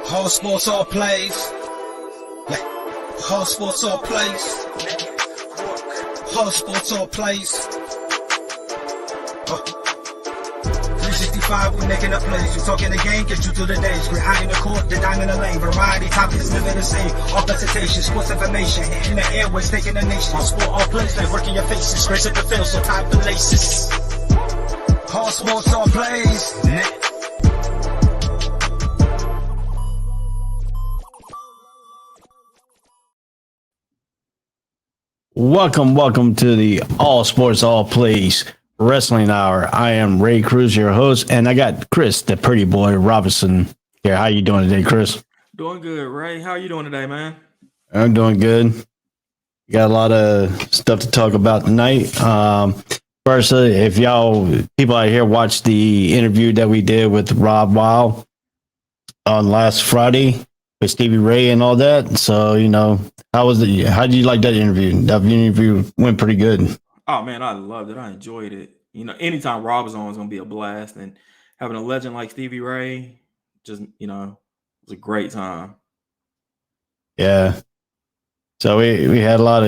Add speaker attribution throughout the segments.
Speaker 1: All sports, all plays. All sports, all plays. All sports, all plays. 365, we making a place. You talking the game, get you through the days. We're high in the court, the dime in the lane. Variety topics, living the same. All presentation, sports information. In the airways, taking the nation. All sport, all plays, they working your faces. Grace at the field, so tie the laces. All sports, all plays.
Speaker 2: Welcome to the All Sports, All Plays Wrestling Hour. I am Ray Cruz, your host, and I got Chris, the pretty boy Robinson here. How you doing today, Chris?
Speaker 3: Doing good, Ray. How you doing today, man?
Speaker 2: I'm doing good. Got a lot of stuff to talk about tonight. First, if people out here watched the interview that we did with Rob Wild on last Friday with Stevie Ray and all that. So, how did you like that interview? That interview went pretty good.
Speaker 3: Oh, man, I loved it. I enjoyed it. Anytime Rob was on, it's going to be a blast. And having a legend like Stevie Ray, just, it was a great time.
Speaker 2: Yeah. So we had a lot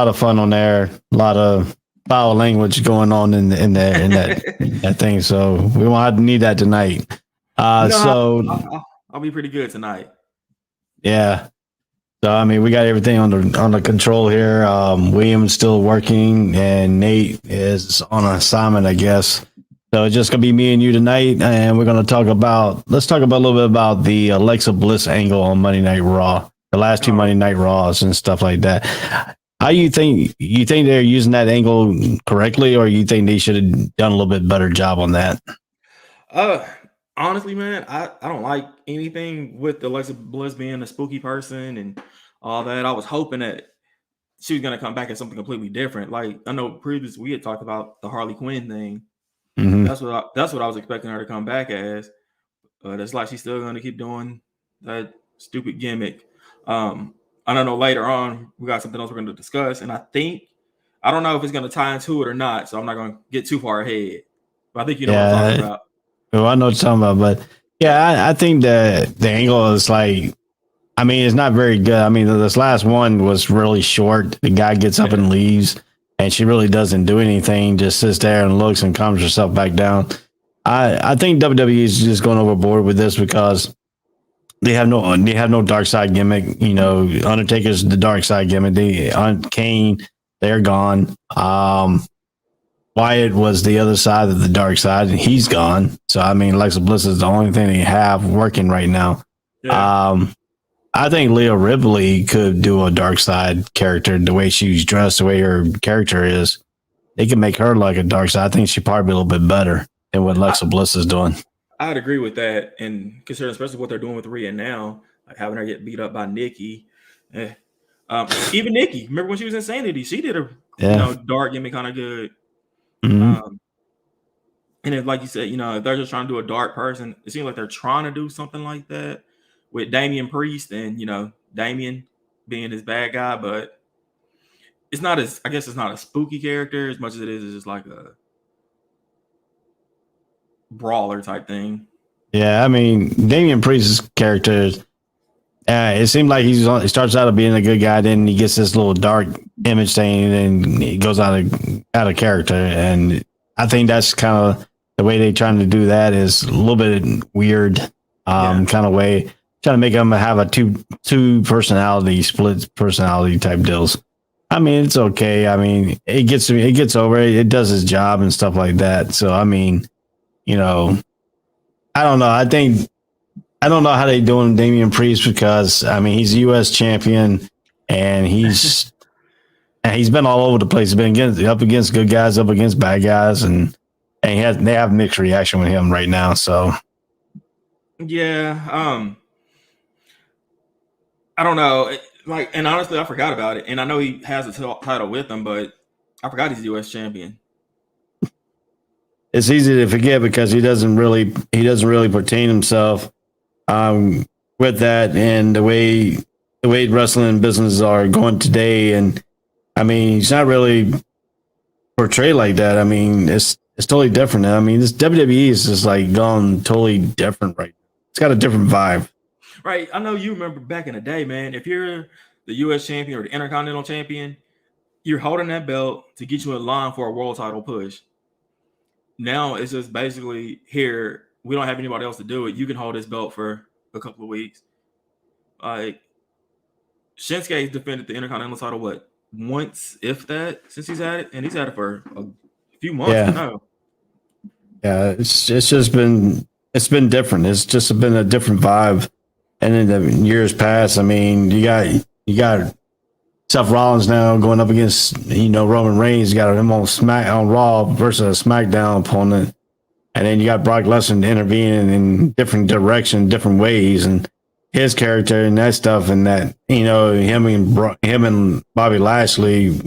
Speaker 2: of fun on there, a lot of foul language going on in that thing. So we won't need that tonight.
Speaker 3: I'll be pretty good tonight.
Speaker 2: Yeah. So, we got everything under control here. William's still working and Nate is on assignment, I guess. So it's just going to be me and you tonight. And we're going to talk about a little bit about the Alexa Bliss angle on Monday Night Raw, the last two Monday Night Raws and stuff like that. How you think they're using that angle correctly, or you think they should have done a little bit better job on that?
Speaker 3: Honestly, man, I don't like anything with Alexa Bliss being a spooky person and all that. I was hoping that she was going to come back as something completely different. Like, I know previously we had talked about the Harley Quinn thing. Mm-hmm. That's what I was expecting her to come back as. It's like she's still going to keep doing that stupid gimmick. I don't know, later on we got something else we're going to discuss, and I don't know if it's going to tie into it or not, so I'm not going to get too far ahead. But I think you know what I'm talking about.
Speaker 2: Well, I know what you're talking about, but yeah, I think the angle is like, it's not very good. This last one was really short. The guy gets up and leaves, and she really doesn't do anything, just sits there and looks and calms herself back down. I think WWE is just going overboard with this because they have no dark side gimmick. Undertaker's the dark side gimmick. Kane, they're gone. Wyatt was the other side of the dark side, and he's gone. So, Alexa Bliss is the only thing they have working right now. Yeah. I think Leah Ripley could do a dark side character, the way she's dressed, the way her character is. They can make her like a dark side. I think she'd probably be a little bit better than what Alexa Bliss is doing.
Speaker 3: I'd agree with that, and considering especially what they're doing with Rhea now, like having her get beat up by Nikki. Even Nikki, remember when she was in Sanity? She did a dark gimmick kind of good. Mm-hmm. And if, like you said, if they're just trying to do a dark person, it seems like they're trying to do something like that with Damian Priest and Damian being his bad guy, but it's not as a spooky character as much as it is just like a brawler type thing. Yeah,
Speaker 2: Damian Priest's character, it seemed like he starts out being a good guy, then he gets this little dark image thing, and he goes out of character. And I think that's kind of the way they're trying to do that is a little bit weird, kind of way, trying to make him have a two personality, split personality type deals. It's okay. It gets over it. It does his job and stuff like that. So, I don't know. I don't know how they doing Damian Priest because he's a U.S. champion and he's been all over the place. He's been up against good guys, up against bad guys, and they have mixed reaction with him right now. So
Speaker 3: yeah, I don't know. And honestly, I forgot about it. And I know he has a title with him, but I forgot he's a U.S. champion.
Speaker 2: It's easy to forget because he doesn't really pertain himself with that and the way wrestling businesses are going today. And he's not really portrayed like that. It's totally different. This WWE is just like gone totally different right now. It's got a different vibe.
Speaker 3: Right. I know you remember back in the day, man. If you're the U.S. champion or the Intercontinental champion, you're holding that belt to get you in line for a world title push. Now it's just basically here. We don't have anybody else to do it. You can hold this belt for a couple of weeks. Like Shinsuke's defended the Intercontinental title once, if that, since he's had it, and he's had it for a few months.
Speaker 2: Yeah.
Speaker 3: Now.
Speaker 2: Yeah, it's just been different. It's just been a different vibe. And in the years past, I mean, you got Seth Rollins now going up against Roman Reigns. You got him on Raw versus a SmackDown opponent, and then you got Brock Lesnar intervening in different directions, different ways, and his character and that stuff, and that him and Bobby Lashley,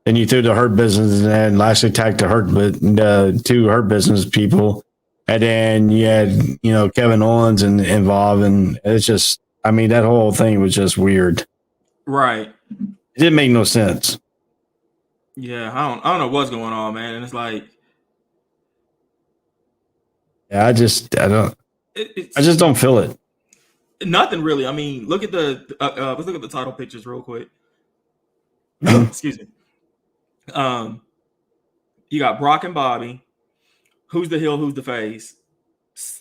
Speaker 2: then you threw the Hurt Business, and then Lashley attacked the two Hurt Business people, and then you had Kevin Owens involved, and it's just, I mean, that whole thing was just weird.
Speaker 3: Right.
Speaker 2: It didn't make no sense.
Speaker 3: Yeah, I don't know what's going on, man. And it's like,
Speaker 2: yeah, I just don't feel it.
Speaker 3: Nothing really. I mean, look at let's look at the title pictures real quick. Excuse me. You got Brock and Bobby. Who's the heel? Who's the face?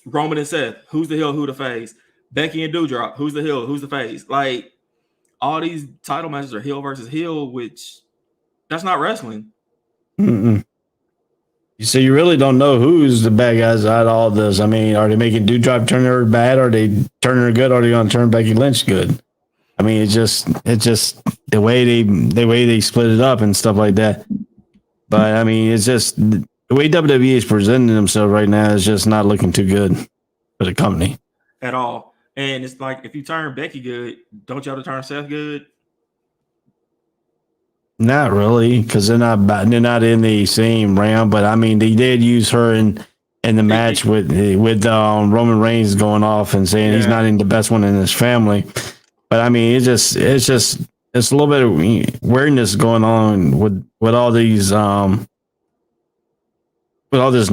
Speaker 3: Roman and Seth. Who's the heel? Who the face? Becky and Doudrop. Who's the heel? Who's the face? Like, all these title matches are heel versus heel, which that's not wrestling.
Speaker 2: Mm-mm. So you really don't know who's the bad guys out of all this. I mean, are they making Doudrop turn her bad? Are they turning her good? Or are they going to turn Becky Lynch good? I mean, it's just the way they split it up and stuff like that. But I mean, it's just the way WWE is presenting themselves right now is just not looking too good for the company
Speaker 3: at all. And it's like, if you turn Becky good, don't you have to turn Seth good?
Speaker 2: Not really, because they're not in the same round. But I mean, they did use her in the match with Roman Reigns going off and saying he's not in the best one in his family. But I mean, it's a little bit of weirdness going on with all these with all this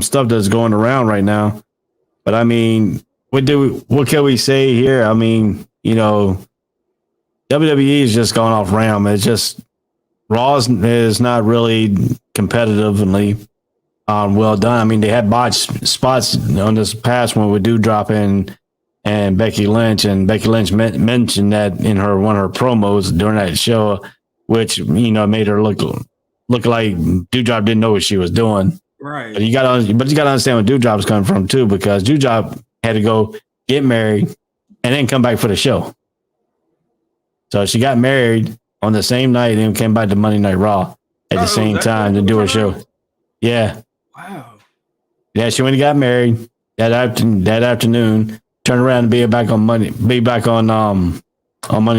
Speaker 2: stuff that's going around right now. But I mean, what can we say here? I mean, WWE is just going off RAM. It's just Raw is not really competitively well done. I mean, they had botched spots on this past one with Doudrop and Becky Lynch, and Becky Lynch mentioned that in one of her promos during that show, which made her look like Doudrop didn't know what she was doing.
Speaker 3: Right.
Speaker 2: But you got to understand where Doudrop's coming from too, because Doudrop had to go get married and then come back for the show. So she got married on the same night and came back to Monday Night Raw at the same time to do her show. Yeah.
Speaker 3: Wow.
Speaker 2: Yeah, she went and got married that afternoon. Turned around and be back on Monday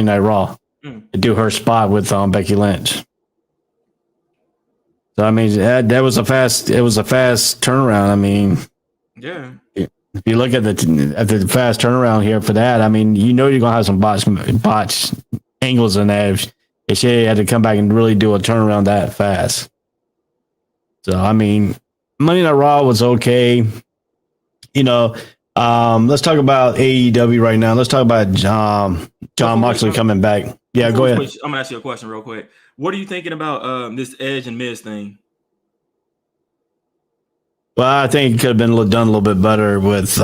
Speaker 2: Night Raw to do her spot with Becky Lynch. So I mean, that was a fast turnaround. I mean,
Speaker 3: yeah.
Speaker 2: If you look at the fast turnaround here for that, I mean, you're gonna have some botched angles in that if she had to come back and really do a turnaround that fast. So I mean, Monday Night Raw was okay. Let's talk about AEW right now. Let's talk about John Moxley coming back. Yeah, go ahead.
Speaker 3: I'm gonna ask you a question real quick. What are you thinking about this Edge and Miz thing?
Speaker 2: Well, I think it could have been done a little bit better with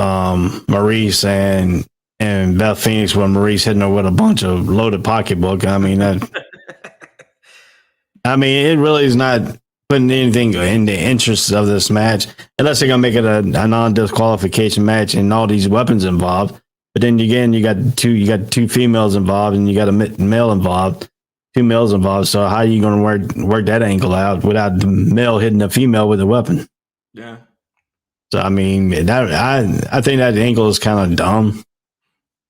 Speaker 2: Maurice and Beth Phoenix, when Maurice hitting her with a bunch of loaded pocketbook. I mean, it really is not putting anything in the interests of this match, unless they're gonna make it a non-disqualification match and all these weapons involved. But then again, you got two females involved, and you got a male involved, two males involved. So how are you gonna work that angle out without the male hitting the female with a weapon?
Speaker 3: Yeah.
Speaker 2: So I mean, I think that angle is kind of dumb.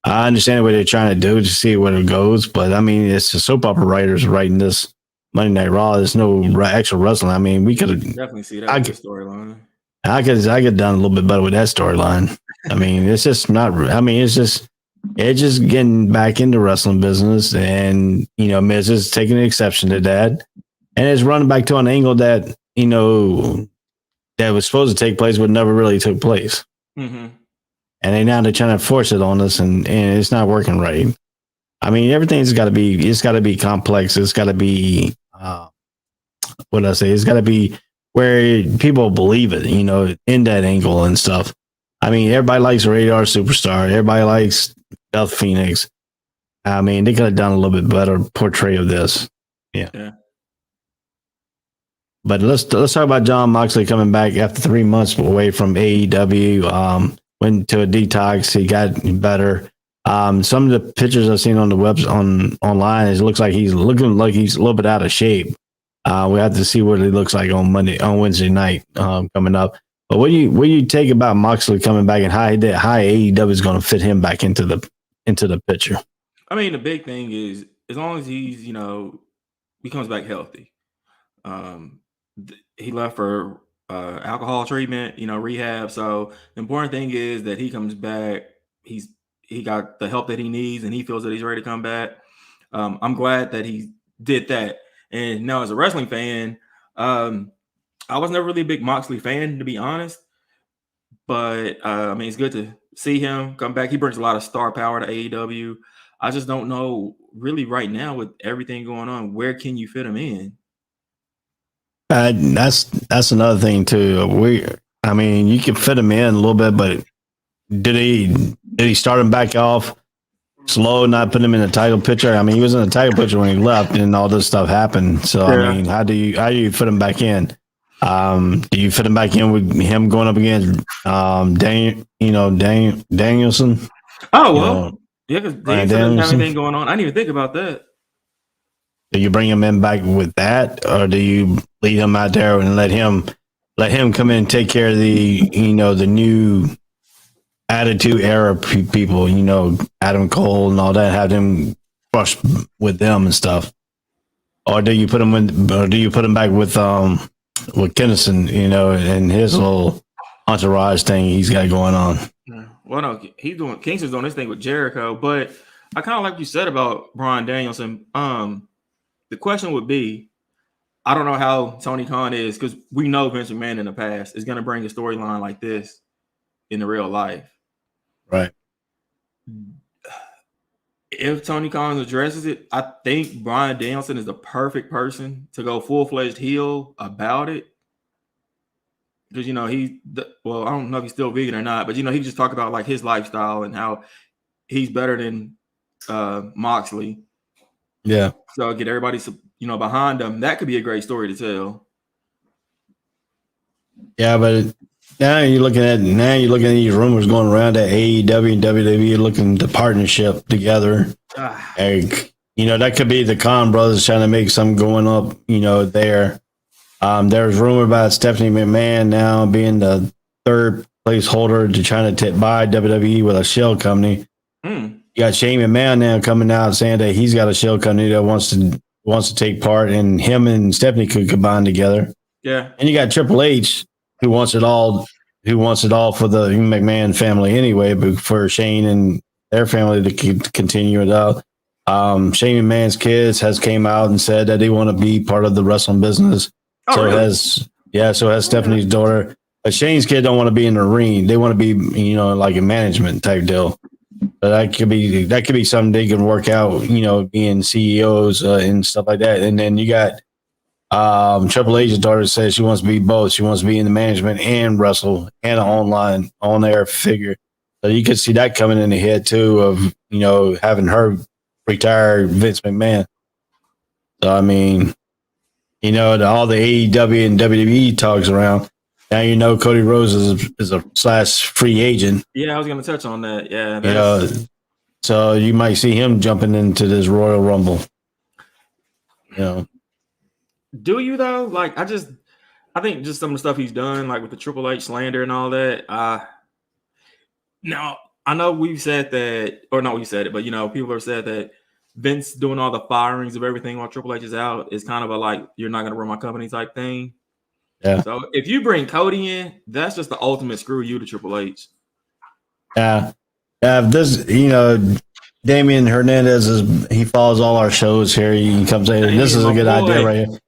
Speaker 2: I understand what they're trying to do to see where it goes, but I mean, it's the soap opera writers writing this Monday Night Raw. There's no actual wrestling. I mean, we could
Speaker 3: definitely see that storyline.
Speaker 2: I could done a little bit better with that storyline. I mean, it's just not. I mean, it's just getting back into wrestling business, and Miz is taking an exception to that, and it's running back to an angle that that was supposed to take place but never really took place.
Speaker 3: Mm-hmm.
Speaker 2: and they're trying to force it on us, and it's not working right. I mean, everything's got to be. It's got to be complex. It's got to be. What did I say? It's got to be where people believe it. In that angle and stuff. I mean, everybody likes Radar Superstar. Everybody likes Beth Phoenix. I mean, they could have done a little bit better portrayal of this. Yeah. But let's talk about John Moxley coming back after 3 months away from AEW. Went to a detox. He got better. Some of the pictures I've seen on the online, it looks like he's looking like he's a little bit out of shape. We have to see what he looks like on Wednesday night coming up. But what do you take about Moxley coming back and how AEW is going to fit him back into the picture?
Speaker 3: I mean, the big thing is as long as he's he comes back healthy. He left for alcohol treatment, rehab. So the important thing is that he comes back. He got the help that he needs, and he feels that he's ready to come back. I'm glad that he did that. And now, as a wrestling fan, I was never really a big Moxley fan, to be honest. But I mean, it's good to see him come back. He brings a lot of star power to AEW. I just don't know really right now with everything going on, where can you fit him in?
Speaker 2: That's another thing too. I mean, you can fit him in a little bit, but did he start him back off slow, not put him in the title picture? I mean, he was in the title picture when he left, and all this stuff happened. So yeah. I mean, how do you fit him back in? Do you fit him back in with him going up against Danielson?
Speaker 3: Oh well, yeah, because Danielson doesn't have anything going on. I didn't even think about that.
Speaker 2: Do you bring him in back with that, or do you leave him out there and let him come in and take care of the the new Attitude Era people, Adam Cole and all that, have them brush with them and stuff, or do you put him back with Kennison, and his little entourage thing he's got going on?
Speaker 3: Well, no, Kingston's doing this thing with Jericho, but I kind of like what you said about Bryan Danielson. The question would be, I don't know how Tony Khan is, because we know Vince McMahon in the past is going to bring a storyline like this in the real life.
Speaker 2: Right.
Speaker 3: If Tony Khan addresses it, I think Bryan Danielson is the perfect person to go full-fledged heel about it. Because, I don't know if he's still vegan or not, but, he just talked about like his lifestyle and how he's better than Moxley.
Speaker 2: Yeah.
Speaker 3: So get everybody, behind him. That could be a great story to tell.
Speaker 2: Yeah, but now you're looking at these rumors going around that AEW and WWE looking to partnership together. That could be the Khan brothers trying to make something going up, there. There's rumor about Stephanie McMahon now being the third place holder to trying to buy WWE with a shell company. You got Shane McMahon now coming out saying that he's got a shell company that wants to take part, and him and Stephanie could combine together.
Speaker 3: Yeah. And
Speaker 2: you got Triple H who wants it all for the McMahon family anyway, but for Shane and their family to continue it out. Shane McMahon's kids has came out and said that they want to be part of the wrestling business.
Speaker 3: Oh,
Speaker 2: so
Speaker 3: really?
Speaker 2: So has Stephanie's daughter. But Shane's kid don't want to be in the ring. They want to be, like a management type deal. But that could be something they can work out, being CEOs and stuff like that. And then you got Triple H's daughter says she wants to be both. She wants to be in the management and wrestle and an online on-air figure. So you could see that coming in the head too of, having her retire Vince McMahon. So, I mean, all the AEW and WWE talks around. Now Cody Rhodes is a / free agent.
Speaker 3: Yeah, I was going to touch on that. Yeah.
Speaker 2: So you might see him jumping into this Royal Rumble.
Speaker 3: Do you though? Like, I think just some of the stuff he's done, like with the Triple H slander and all that. Now I know we've said that, or not we said it, but people have said that Vince doing all the firings of everything while Triple H is out is kind of a like, you're not going to run my company type thing.
Speaker 2: Yeah.
Speaker 3: So if you bring Cody in, that's just the ultimate screw you to Triple H.
Speaker 2: Yeah. This, Damian Hernandez he follows all our shows here. He comes in. This is a good idea right here.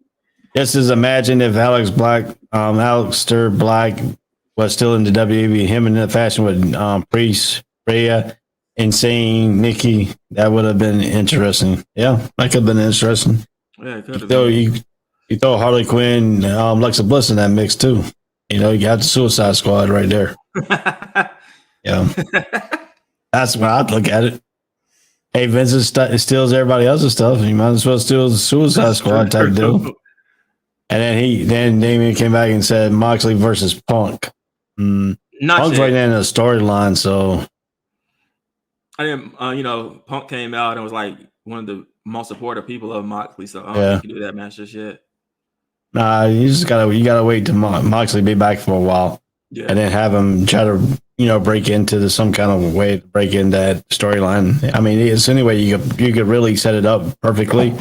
Speaker 2: This is imagine if Aleister Black was still in the WWE, him in the fashion with Priest, Rhea, Insane, Nikki, that would have been interesting. Yeah, that could have been interesting.
Speaker 3: Yeah, it could have
Speaker 2: So
Speaker 3: been.
Speaker 2: you throw Harley Quinn, Alexa Bliss in that mix too. You know, you got the Suicide Squad right there. Yeah, that's when I'd look at it. Hey, Vince steals everybody else's stuff. You might as well steal the Suicide Squad type deal. And then Damien came back and said Moxley versus Punk.
Speaker 3: Not
Speaker 2: Punk's
Speaker 3: yet.
Speaker 2: right now in the storyline, so
Speaker 3: I didn't. Punk came out and was like one of the most supportive people of Moxley, so I don't
Speaker 2: Yeah.
Speaker 3: think he can do that match just yet.
Speaker 2: nah, you gotta wait till Moxley be back for a while,
Speaker 3: Yeah,
Speaker 2: and then have him try to break into some kind of way to break in that storyline. I mean, it's any way you could really set it up perfectly.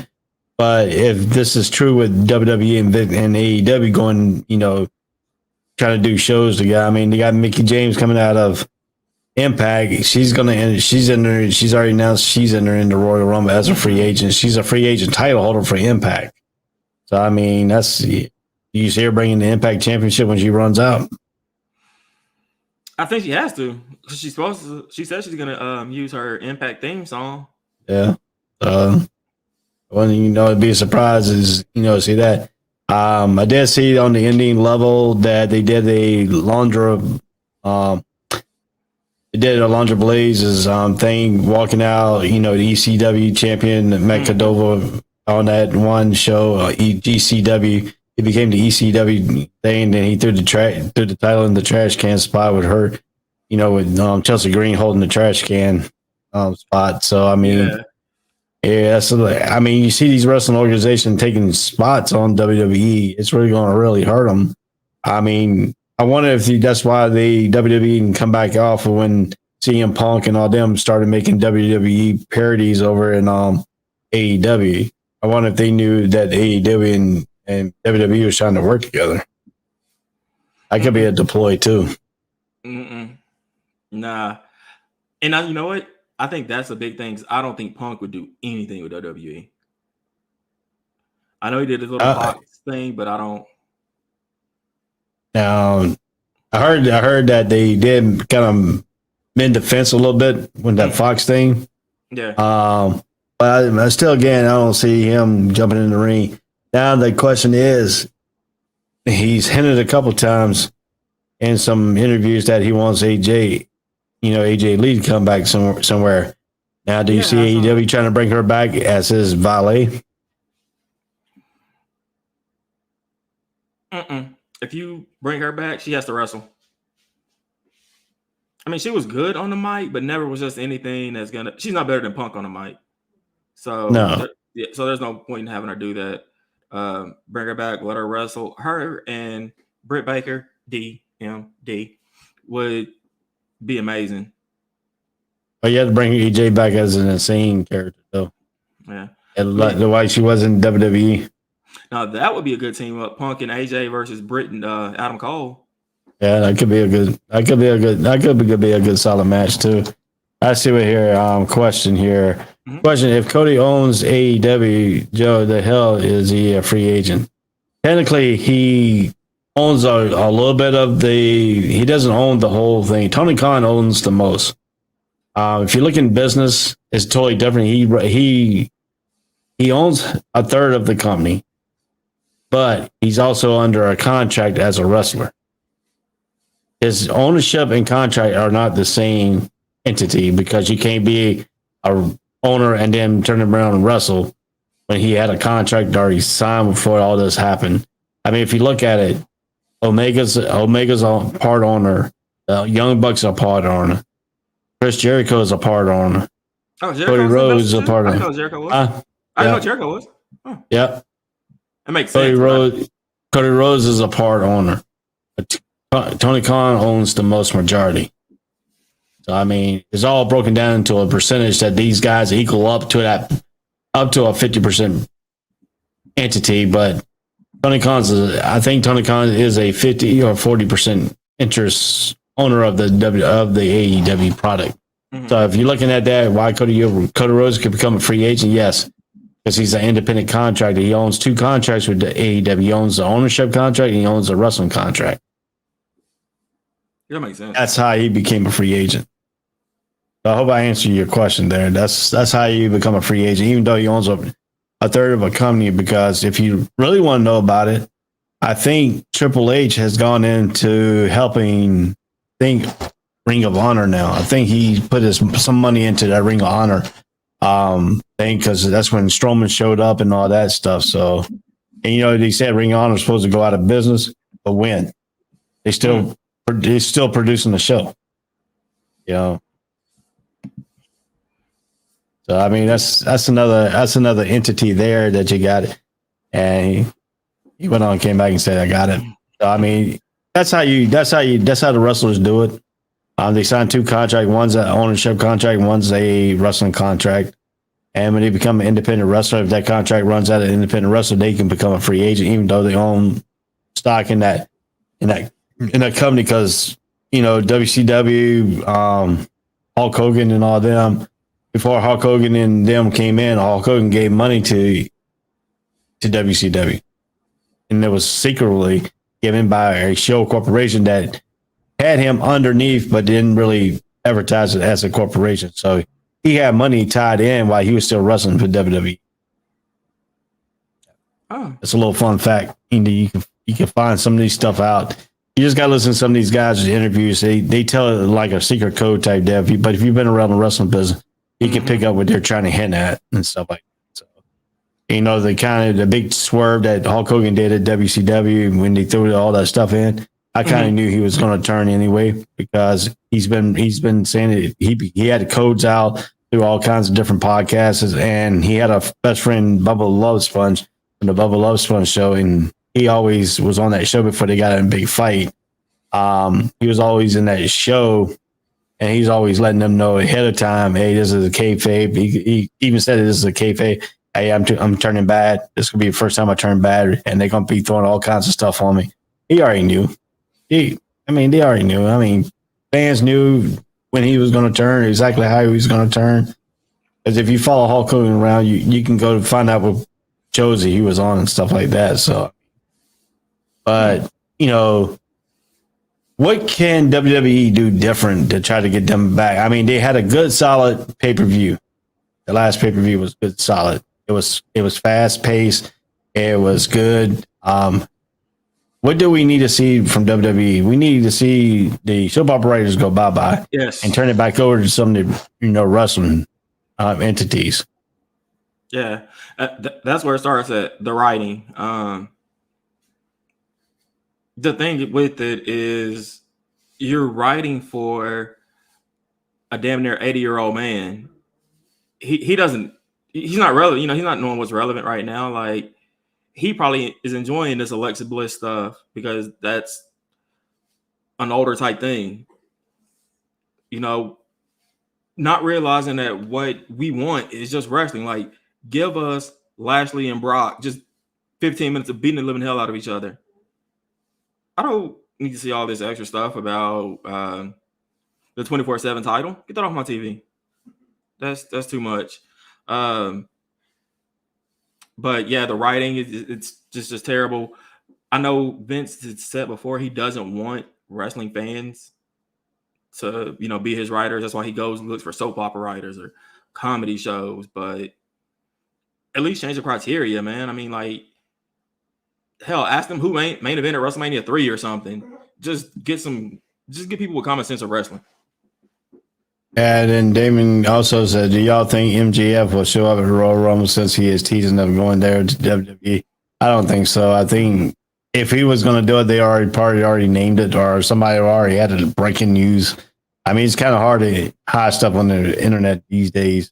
Speaker 2: But if this is true with WWE and AEW going, trying to do shows together, I mean, they got Mickey James coming out of Impact. She's already announced she's entering the Royal Rumble as a free agent. She's a free agent title holder for Impact. So I mean, you see her bringing the Impact Championship when she runs out.
Speaker 3: I think she has to. She's supposed to. She said she's gonna use her Impact theme song.
Speaker 2: Yeah. Well, it'd be a surprise is see that. I did see on the Indian level that they did a Laundra. They did a Laundra Blazes thing, walking out. The ECW champion Medvedeva on that one show, GCW. He became the ECW thing. Then he threw the title in the trash can spot with her. With Chelsea Green holding the trash can spot. So I mean. Yeah, I mean, you see these wrestling organizations taking spots on WWE. It's really going to really hurt them. I mean, I wonder if that's why the WWE can come back off of when CM Punk and all them started making WWE parodies over in AEW. I wonder if they knew that AEW and WWE was trying to work together. I could be a deploy too.
Speaker 3: Nah. And you know what? I think that's a big thing. I don't think Punk would do anything with WWE. I know he did his little box thing, but I don't.
Speaker 2: Now, I heard that they did kind of mend the fence a little bit with that Fox thing.
Speaker 3: Yeah.
Speaker 2: But I still, again, I don't see him jumping in the ring. Now the question is, he's hinted a couple times in some interviews that he wants AJ Lee to come back somewhere. Now, do you see AEW trying to bring her back as his valet?
Speaker 3: If you bring her back, she has to wrestle. I mean, she was good on the mic, but never was just anything that's gonna. She's not better than Punk on the mic. So
Speaker 2: no.
Speaker 3: So there's no point in having her do that. Bring her back, let her wrestle. Her and Britt Baker, DMD, would be amazing.
Speaker 2: But you have to bring AJ back as an insane character, though.
Speaker 3: Yeah.
Speaker 2: And the way she was in WWE.
Speaker 3: Now that would be a good team up. Punk and AJ versus Britt and Adam Cole.
Speaker 2: Yeah, that could be a good solid match too. I see what here. Question here. Mm-hmm. Question: if Cody owns AEW, Joe, the hell is he a free agent? Technically, he owns a little bit of he doesn't own the whole thing. Tony Khan owns the most. If you look in business, it's totally different. He owns a third of the company, but he's also under a contract as a wrestler. His ownership and contract are not the same entity because you can't be a owner and then turn around and wrestle when he had a contract already signed before all this happened. I mean, if you look at it, Omega's a part owner. Young Bucks are a part owner. Chris Jericho is a part owner.
Speaker 3: Oh,
Speaker 2: Cody Rhodes is a part owner.
Speaker 3: I didn't know Jericho was. I didn't know Jericho was. Huh.
Speaker 2: Yep.
Speaker 3: That makes sense.
Speaker 2: Cody Rhodes is a part owner. Tony Khan owns the most majority. So I mean, it's all broken down into a percentage that these guys equal up to a 50% entity. But I think Tony Khan is a 50 or 40% interest owner of the AEW product. Mm-hmm. So if you're looking at that, why Cody Rhodes could become a free agent? Yes, because he's an independent contractor. He owns two contracts with the AEW. He owns the ownership contract and he owns the wrestling contract.
Speaker 3: That makes sense.
Speaker 2: That's how he became a free agent. So I hope I answered your question there. That's how you become a free agent, even though he owns a third of a company. Because if you really want to know about it, I think Triple H has gone into helping Ring of Honor now. I think he put some money into that Ring of Honor thing because that's when Strowman showed up and all that stuff. So, and they said Ring of Honor was supposed to go out of business, but when they're still producing the show. So I mean that's another entity there that you got it. And he went on, came back and said, I got it. So I mean, that's how the wrestlers do it. They sign 2 contracts. One's an ownership contract, one's a wrestling contract. And when they become an independent wrestler, if that contract runs out of independent wrestler, they can become a free agent, even though they own stock in that company. Because WCW, Hulk Hogan, and all them. Before Hulk Hogan and them came in, Hulk Hogan gave money to WCW, and it was secretly given by a show corporation that had him underneath, but didn't really advertise it as a corporation. So he had money tied in while he was still wrestling for WWE.
Speaker 3: Oh,
Speaker 2: it's a little fun fact. You can find some of these stuff out. You just got to listen to some of these guys' interviews. They tell it like a secret code type dev. But if you've been around the wrestling business, you can pick up what they're trying to hint at and stuff like that. So, the big swerve that Hulk Hogan did at WCW when they threw all that stuff in, I kind of knew he was going to turn anyway, because he's been saying it. He had codes out through all kinds of different podcasts, and he had a best friend, Bubba Love Sponge, from the Bubba Love Sponge show, and he always was on that show before they got in a big fight. He was always in that show. And he's always letting them know ahead of time, hey, this is a kayfabe. He even said this is a kayfabe. Hey, I'm turning bad. This could be the first time I turn bad, and they're going to be throwing all kinds of stuff on me. He already knew. They already knew. I mean, fans knew when he was going to turn, exactly how he was going to turn. Because if you follow Hulk Hogan around, you can go to find out what shows he was on and stuff like that. So, but, what can WWE do different to try to get them back? I mean, they had a good, solid pay-per-view. The last pay-per-view was good, solid. It was fast-paced. It was good. What do we need to see from WWE? We need to see the soap operators go bye-bye.
Speaker 3: Yes.
Speaker 2: And turn it back over to some of the, wrestling entities.
Speaker 3: Yeah. That's where it starts at, the writing. The thing with it is you're writing for a damn near 80-year-old man. He's not relevant. He's not knowing what's relevant right now. Like, he probably is enjoying this Alexa Bliss stuff because that's an older type thing. Not realizing that what we want is just wrestling. Like, give us Lashley and Brock just 15 minutes of beating the living hell out of each other. I don't need to see all this extra stuff about the 24/7 title. Get that off my TV. That's too much. But yeah, the writing it's just terrible. I know Vince had said before he doesn't want wrestling fans to be his writers. That's why he goes and looks for soap opera writers or comedy shows. But at least change the criteria, man. I mean, like, hell, ask them who main event at WrestleMania 3 or something. Just get people with common sense of wrestling.
Speaker 2: And then Damon also said, do y'all think MJF will show up at Royal Rumble since he is teasing of going there to WWE? I don't think so. I think if he was going to do it, they already named it, or somebody already had it breaking news. I mean, it's kind of hard to hide stuff on the internet these days.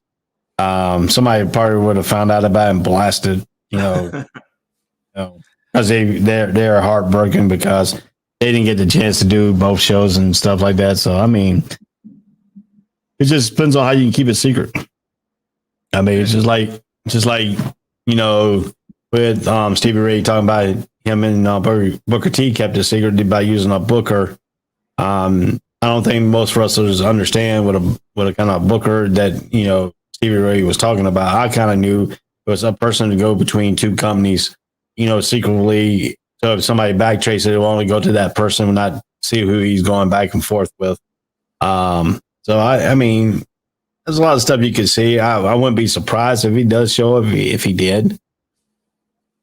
Speaker 2: Somebody probably would have found out about it and blasted, because they're heartbroken because they didn't get the chance to do both shows and stuff like that. So I mean, it just depends on how you can keep it secret. I mean, it's just like with Stevie Ray talking about him and Booker T kept it secret by using a booker. I don't think most wrestlers understand what a kind of booker that Stevie Ray was talking about. I kind of knew it was a person to go between two companies. Secretly, so if somebody backtraces it, will only go to that person, not see who he's going back and forth with. So I mean, there's a lot of stuff you could see. I wouldn't be surprised if he does show up if he did.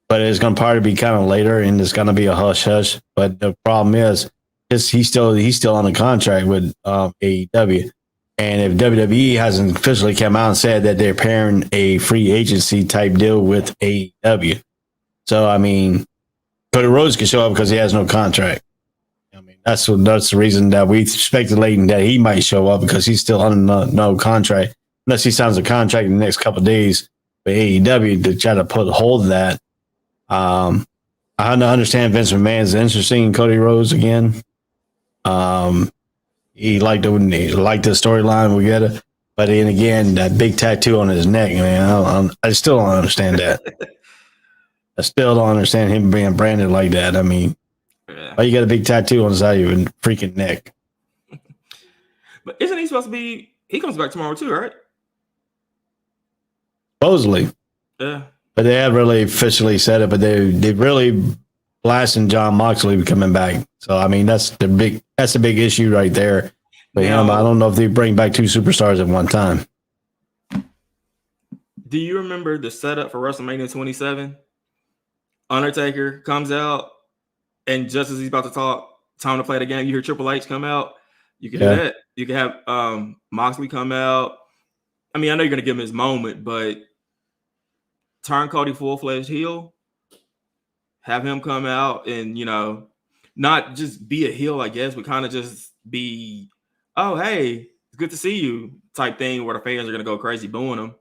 Speaker 2: But it's going to probably be kind of later, and it's going to be a hush hush. But the problem is he's still on a contract with AEW. And if WWE hasn't officially come out and said that they're pairing a free agency type deal with AEW. So, I mean, Cody Rhodes can show up because he has no contract. I mean, that's the reason that we speculating that he might show up because he's still under no contract. Unless he signs a contract in the next couple of days with AEW to try to put a hold of that. I understand Vince McMahon is interested in Cody Rhodes again. He liked the storyline. We get it, but then again, that big tattoo on his neck, man. I still don't understand that. I still don't understand him being branded like that. I mean, why you got a big tattoo on the side of your freaking neck?
Speaker 3: But isn't he supposed to be? He comes back tomorrow too, right?
Speaker 2: Supposedly.
Speaker 3: Yeah. But
Speaker 2: they haven't really officially said it, but they really blasting John Moxley coming back. So I mean that's the big issue right there. But I don't know if they bring back two superstars at one time.
Speaker 3: Do you remember the setup for WrestleMania 27? Undertaker comes out, and just as he's about to talk, time to play the game, you hear Triple H come out. You can do that. You can have Moxley come out. I mean, I know you're gonna give him his moment, but turn Cody full-fledged heel, have him come out and, not just be a heel, I guess, but kind of just be, oh, hey, it's good to see you type thing where the fans are going to go crazy booing him.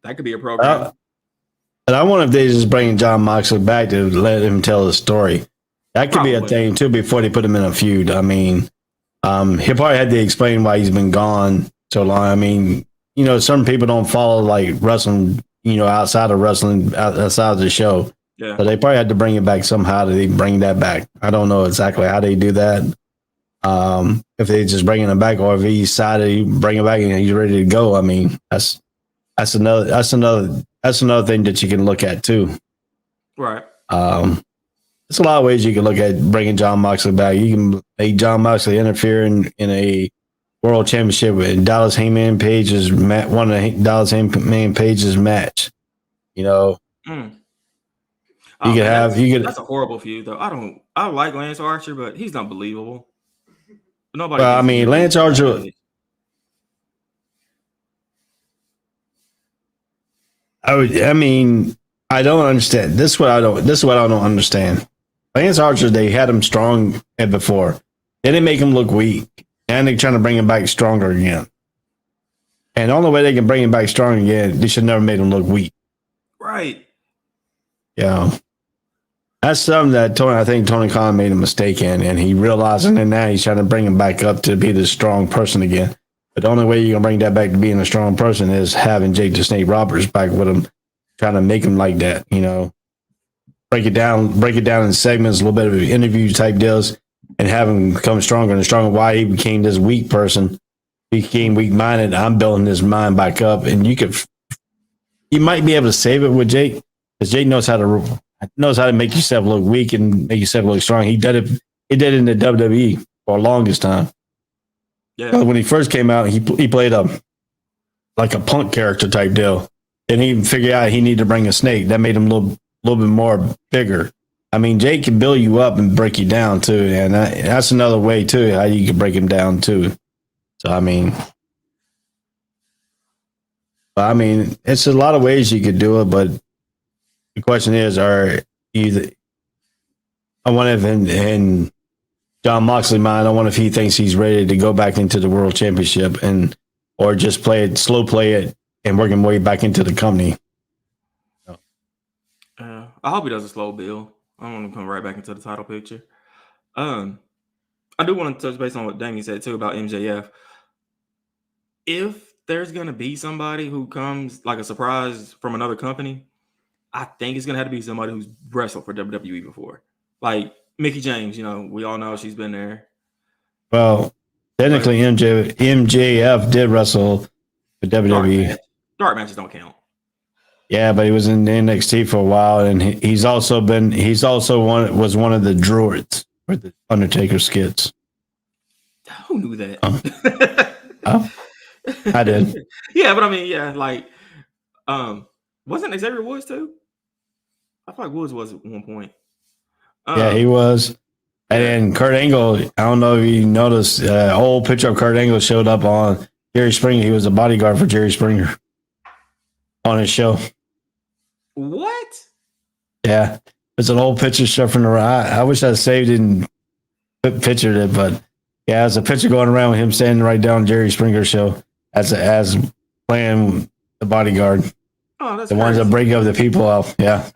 Speaker 3: That could be a program.
Speaker 2: But I wonder if they just bring John Moxley back to let him tell the story. That could be a thing, too, before they put him in a feud. I mean, he probably had to explain why he's been gone so long. I mean, some people don't follow, like, wrestling, outside of wrestling, outside of the show. Yeah. So they probably had to bring it back somehow. They bring that back. I don't know exactly how they do that. If they just bringing him back, or if he decided to bring it back and he's ready to go. I mean, that's another thing that you can look at too.
Speaker 3: Right.
Speaker 2: There's a lot of ways you can look at bringing John Moxley back. You can make John Moxley interfere in a World Championship with Dallas Heyman Page's one of Dallas Heyman Page's match.
Speaker 3: That's a horrible feud, though. I like Lance Archer, but he's not believable. Nobody.
Speaker 2: Well, I mean, Lance Archer. I don't understand. This is what I don't understand. Lance Archer, they had him strong before. They didn't make him look weak, and they're trying to bring him back stronger again. And the only way they can bring him back strong again, they should never made him look weak.
Speaker 3: Right.
Speaker 2: Yeah. That's something that I think Tony Khan made a mistake in, and he realizing it now. He's trying to bring him back up to be the strong person again. But the only way you're gonna bring that back to being a strong person is having Jake the Snake Roberts back with him, trying to make him like that. Break it down in segments, a little bit of interview type deals, and have him become stronger and stronger. Why he became this weak person, he became weak minded. I'm building his mind back up, and you might be able to save it with Jake, because Jake knows how to make yourself look weak and make yourself look strong. He did it in the WWE for the longest time. Yeah. When he first came out, he played like a punk character type deal. Then he figured out he needed to bring a snake. That made him a little bit more bigger. I mean, Jake can build you up and break you down too, and that's another way too how you can break him down too. So I mean, it's a lot of ways you could do it, but the question is, I wonder if in John Moxley's mind, I wonder if he thinks he's ready to go back into the World Championship or just slow play it and work him way back into the company.
Speaker 3: I hope he does a slow build. I want him to come right back into the title picture. I do want to touch base on what Damien said too about MJF. If there's going to be somebody who comes like a surprise from another company, I think it's going to have to be somebody who's wrestled for WWE before. Like Mickie James, we all know she's been there.
Speaker 2: Well, technically MJF did wrestle for WWE.
Speaker 3: Dark matches don't count.
Speaker 2: Yeah, but he was in NXT for a while, and was one of the Druids. for the Undertaker skits.
Speaker 3: Who knew that?
Speaker 2: Oh, I did.
Speaker 3: Yeah, but I mean, yeah, like, wasn't Xavier Woods too? I thought Woods was at one point.
Speaker 2: Yeah, he was. And then Kurt Angle, I don't know if you noticed, old picture of Kurt Angle showed up on Jerry Springer. He was a bodyguard for Jerry Springer on his show.
Speaker 3: What?
Speaker 2: Yeah, it's an old picture shuffling around. I wish I saved it and pictured it, but yeah, it's a picture going around with him standing right down Jerry Springer's show as playing the bodyguard.
Speaker 3: Oh, that's
Speaker 2: the ones that break up the people off. Yeah.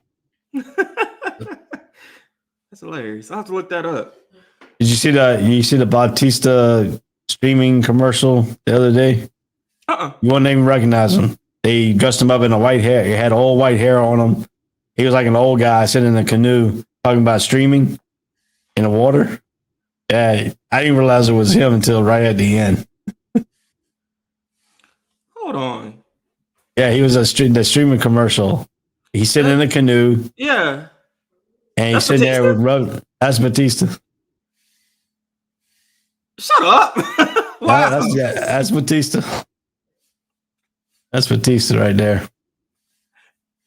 Speaker 3: That's hilarious. I'll have to look that up.
Speaker 2: Did you see the Bautista streaming commercial the other day? You wouldn't even recognize him. They dressed him up in a white hair. He had all white hair on him. He was like an old guy sitting in a canoe talking about streaming in the water. Yeah, I didn't realize it was him until right at the end.
Speaker 3: Hold on.
Speaker 2: Yeah, he was the streaming commercial. He's sitting in a canoe.
Speaker 3: Yeah.
Speaker 2: And he's sitting there with that's Batista.
Speaker 3: Shut up. Wow.
Speaker 2: That's Batista. That's Batista right there.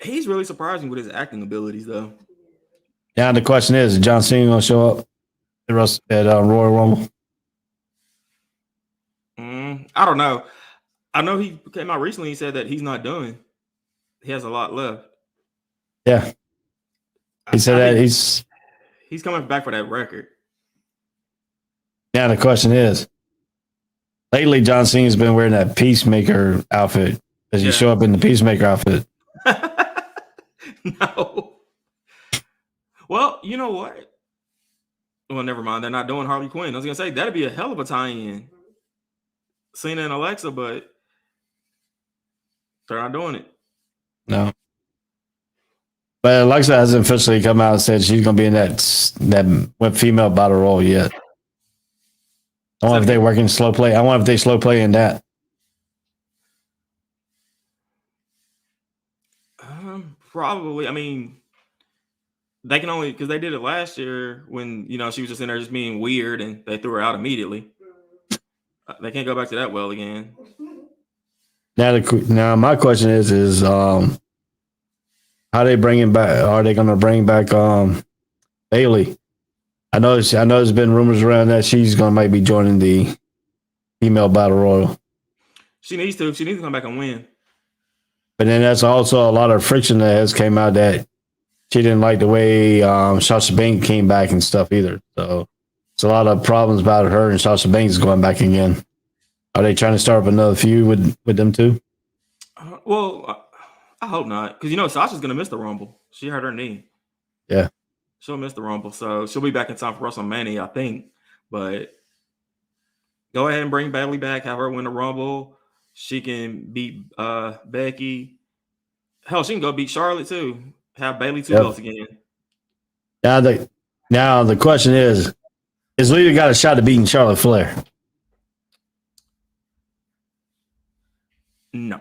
Speaker 3: He's really surprising with his acting abilities, though.
Speaker 2: Now the question is John Cena going to show up at Royal Rumble?
Speaker 3: I don't know. I know he came out recently. He said that he's not done. He has a lot left.
Speaker 2: Yeah. He said he's
Speaker 3: coming back for that record.
Speaker 2: Now the question is, lately John Cena's been wearing that Peacemaker outfit. Does he show up in the Peacemaker outfit?
Speaker 3: No. Well, you know what? Well, never mind. They're not doing Harley Quinn. I was gonna say that'd be a hell of a tie-in. Cena and Alexa, but they're not doing it.
Speaker 2: No. But Alexa hasn't officially come out and said she's going to be in that female battle royal yet. I wonder if they're working slow play. I wonder if they slow play in that.
Speaker 3: Probably. I mean, they can only because they did it last year when she was just in there just being weird and they threw her out immediately. They can't go back to that well again.
Speaker 2: Now my question is how they bringing back? Are they going to bring back Bailey? I know there's been rumors around that she's going to might be joining the female battle royal.
Speaker 3: She needs to. She needs to come back and win.
Speaker 2: But then that's also a lot of friction that has came out that she didn't like the way Sasha Banks came back and stuff either. So it's a lot of problems about her and Sasha Banks going back again. Are they trying to start up another feud with them too?
Speaker 3: Well, I hope not, because Sasha's gonna miss the Rumble. She hurt her knee.
Speaker 2: Yeah,
Speaker 3: she'll miss the Rumble, so she'll be back in time for WrestleMania, I think. But go ahead and bring Bailey back. Have her win the Rumble. She can beat Becky. Hell, she can go beat Charlotte too. Have Bailey 2 belts again.
Speaker 2: Now the question is Lita got a shot at beating Charlotte Flair?
Speaker 3: No.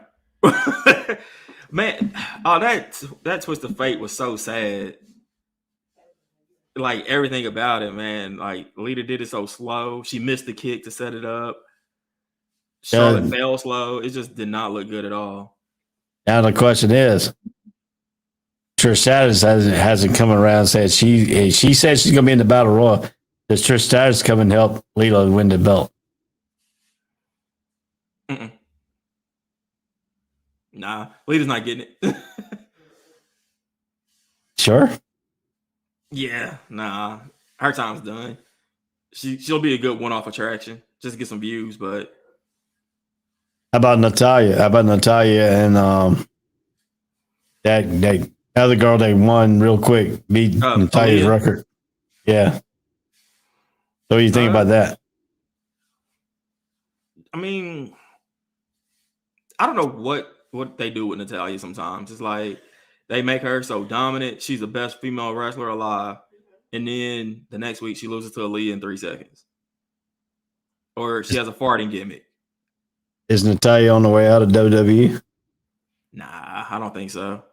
Speaker 3: Man, that twist of fate was so sad. Like everything about it, man. Like Lita did it so slow. She missed the kick to set it up. Charlotte fell slow. It just did not look good at all.
Speaker 2: Now the question is, Trish Stratus hasn't come around and said she said she's gonna be in the battle royal. Does Trish Stratus come and help Lita win the belt?
Speaker 3: Nah, Lita's not getting it.
Speaker 2: Sure.
Speaker 3: Yeah, nah. Her time's done. She'll be a good one-off attraction just to get some views, but
Speaker 2: how about Natalya? And that other girl they won real quick beat Natalya's record. Yeah. So what do you think about that?
Speaker 3: I mean, I don't know what they do with Natalya sometimes. It's like they make her so dominant. She's the best female wrestler alive. And then the next week she loses to Aaliyah in 3 seconds. Or she has a farting gimmick.
Speaker 2: Is Natalya on the way out of WWE?
Speaker 3: Nah, I don't think so.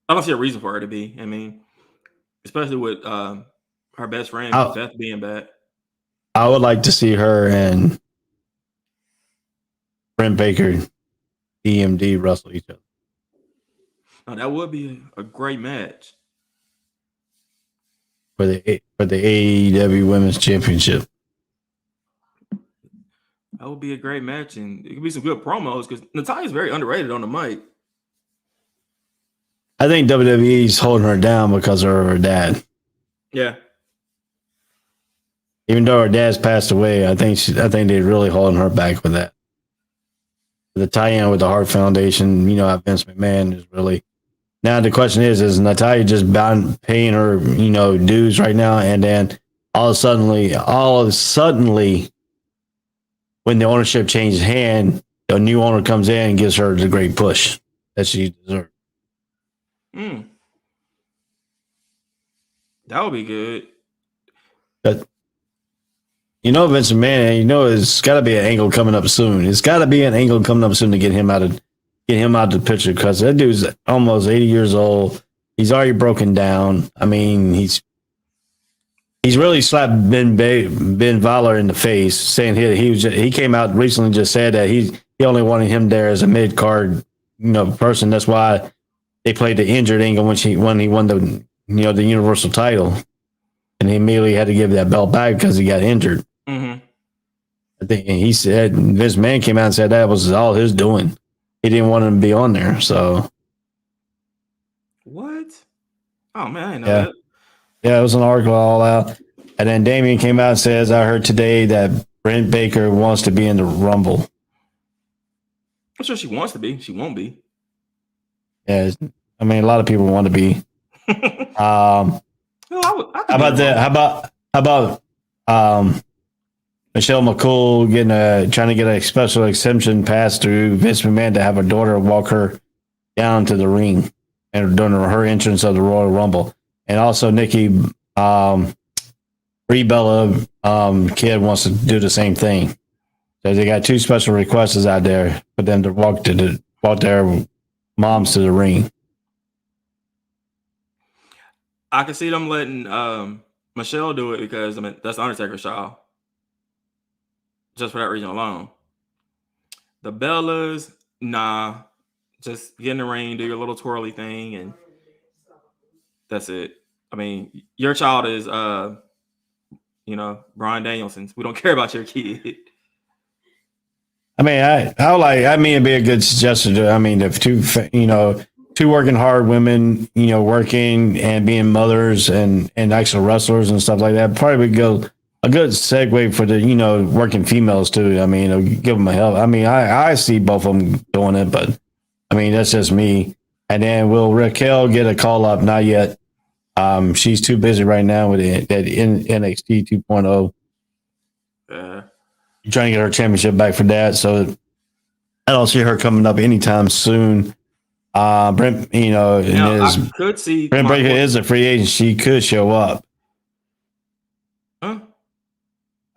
Speaker 3: I don't see a reason for her to be. I mean, especially with Her best friend, Beth, being back.
Speaker 2: I would like to see her and Brent Baker, DMD, wrestle each other.
Speaker 3: Oh, that would be a great match
Speaker 2: For the AEW Women's Championship.
Speaker 3: That would be a great match, and it could be some good promos because Natalya's very underrated on the mic.
Speaker 2: I think WWE's holding her down because of her dad.
Speaker 3: Yeah.
Speaker 2: Even though her dad's passed away, I think they're really holding her back with that. The tie-in with the Hart Foundation, Vince McMahon is really. Now the question is Natalya just bound paying her, dues right now, and then all of a sudden, when the ownership changes hand, the new owner comes in and gives her the great push that she deserves.
Speaker 3: That would be good.
Speaker 2: But Vince McMahon, it's got to be an angle coming up soon. It's got to be an angle coming up soon to get him out of the picture because that dude's almost 80 years old. He's already broken down. I mean, he's really slapped Ben Valor in the face, saying he came out recently and just said that he only wanted him there as a mid card person. That's why they played the injured angle when he won the the Universal title, and he immediately had to give that belt back because he got injured.
Speaker 3: Mm-hmm.
Speaker 2: I think he said Vince McMahon came out and said that was all his doing. He didn't want him to be on there. So
Speaker 3: what? Oh man, I didn't know that.
Speaker 2: Yeah, it was an article all out. And then Damian came out and says, I heard today that Brent Baker wants to be in the Rumble.
Speaker 3: I'm sure she wants to be. She won't be.
Speaker 2: Yeah, I mean, a lot of people want to be. How about Michelle McCool trying to get a special exemption passed through Vince McMahon to have her daughter walk her down to the ring and during her entrance of the Royal Rumble. And also Nikki Brie Bella kid wants to do the same thing. So they got two special requests out there for them to walk their moms to the ring.
Speaker 3: I can see them letting Michelle do it because that's the Undertaker's child. Just for that reason alone. The Bellas, nah. Just get in the ring, do your little twirly thing, and that's it. I mean, your child is Bryan Danielson's. We don't care about your kid.
Speaker 2: I mean, it'd be a good suggestion if two working hard women, working and being mothers and actual wrestlers and stuff like that, probably would go a good segue for the, working females too. I mean, it'll give them a help. I mean, I see both of them doing it, but I mean, that's just me. And then will Raquel get a call up? Not yet. She's too busy right now with that NXT 2.0. Trying to get her championship back for that. So I don't see her coming up anytime soon. Brent,
Speaker 3: I could see
Speaker 2: Brent Baker is a free agent. She could show up.
Speaker 3: Huh?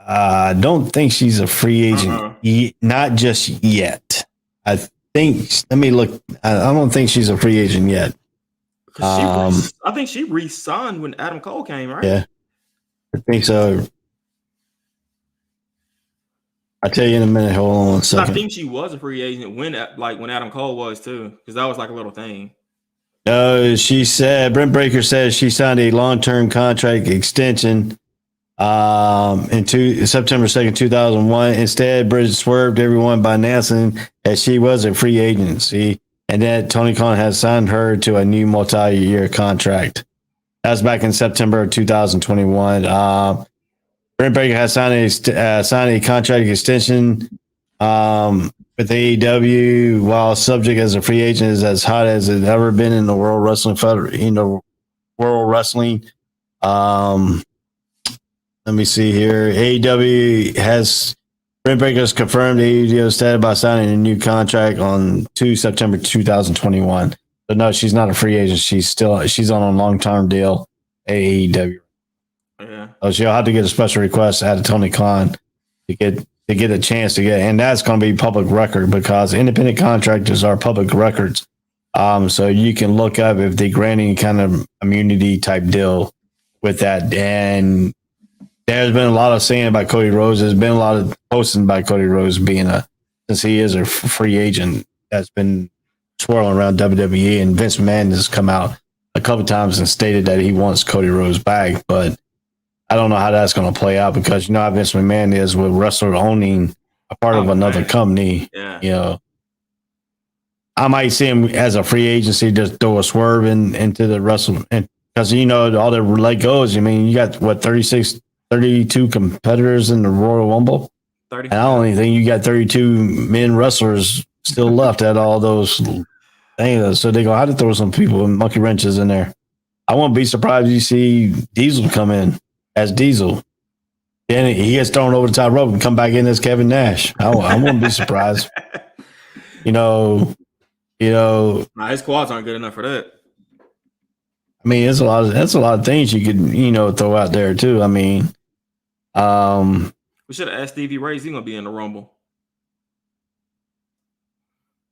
Speaker 2: I don't think she's a free agent. Not just yet. I think. Let me look. I don't think she's a free agent yet.
Speaker 3: I think she re-signed when Adam Cole came, right?
Speaker 2: Yeah, I think so. I'll tell you in a minute. Hold on 1 second.
Speaker 3: I think she was a free agent when Adam Cole was too, because that was like a little thing.
Speaker 2: She said Brent Baker says she signed a long-term contract extension September 2nd, 2001. Instead, Bridget swerved everyone by announcing that she was a free agency and that Tony Khan has signed her to a new multi-year contract. That was back in September of 2021. Brent Baker has signed a contract extension with AEW while subject as a free agent is as hot as it's ever been in the World Wrestling Federation. World Wrestling. Let me see here. AEW has Brent Baker has confirmed AEW status by signing a new contract on September 2021. But no, she's not a free agent. She's on a long-term deal at AEW.
Speaker 3: Yeah.
Speaker 2: So she'll have to get a special request out of Tony Khan to get a chance to get, and that's going to be public record because independent contractors are public records. So you can look up if they grant any kind of immunity type deal with that. And there's been a lot of saying about Cody Rhodes. There's been a lot of posting by Cody Rhodes since he is a free agent that's been swirling around WWE. And Vince McMahon has come out a couple times and stated that he wants Cody Rhodes back. But I don't know how that's going to play out because you know how Vince McMahon is with wrestler owning a part of another company.
Speaker 3: Yeah.
Speaker 2: You know, I might see him as a free agency just throw a swerve into the wrestling because you know all the leg goes. I mean, you got what 32 competitors in the Royal Rumble.
Speaker 3: 30.
Speaker 2: And I don't even think you got 32 men wrestlers still left at all those things. So they go, how to throw some people and monkey wrenches in there. I won't be surprised if you see Diesel come in as Diesel. Then he gets thrown over the top rope and come back in as Kevin Nash. I won't be surprised. You know.
Speaker 3: Nah, his quads aren't good enough for that.
Speaker 2: I mean, that's a lot of things you could throw out there too. I mean,
Speaker 3: we should have asked Stevie Ray. Is he gonna be in the Rumble?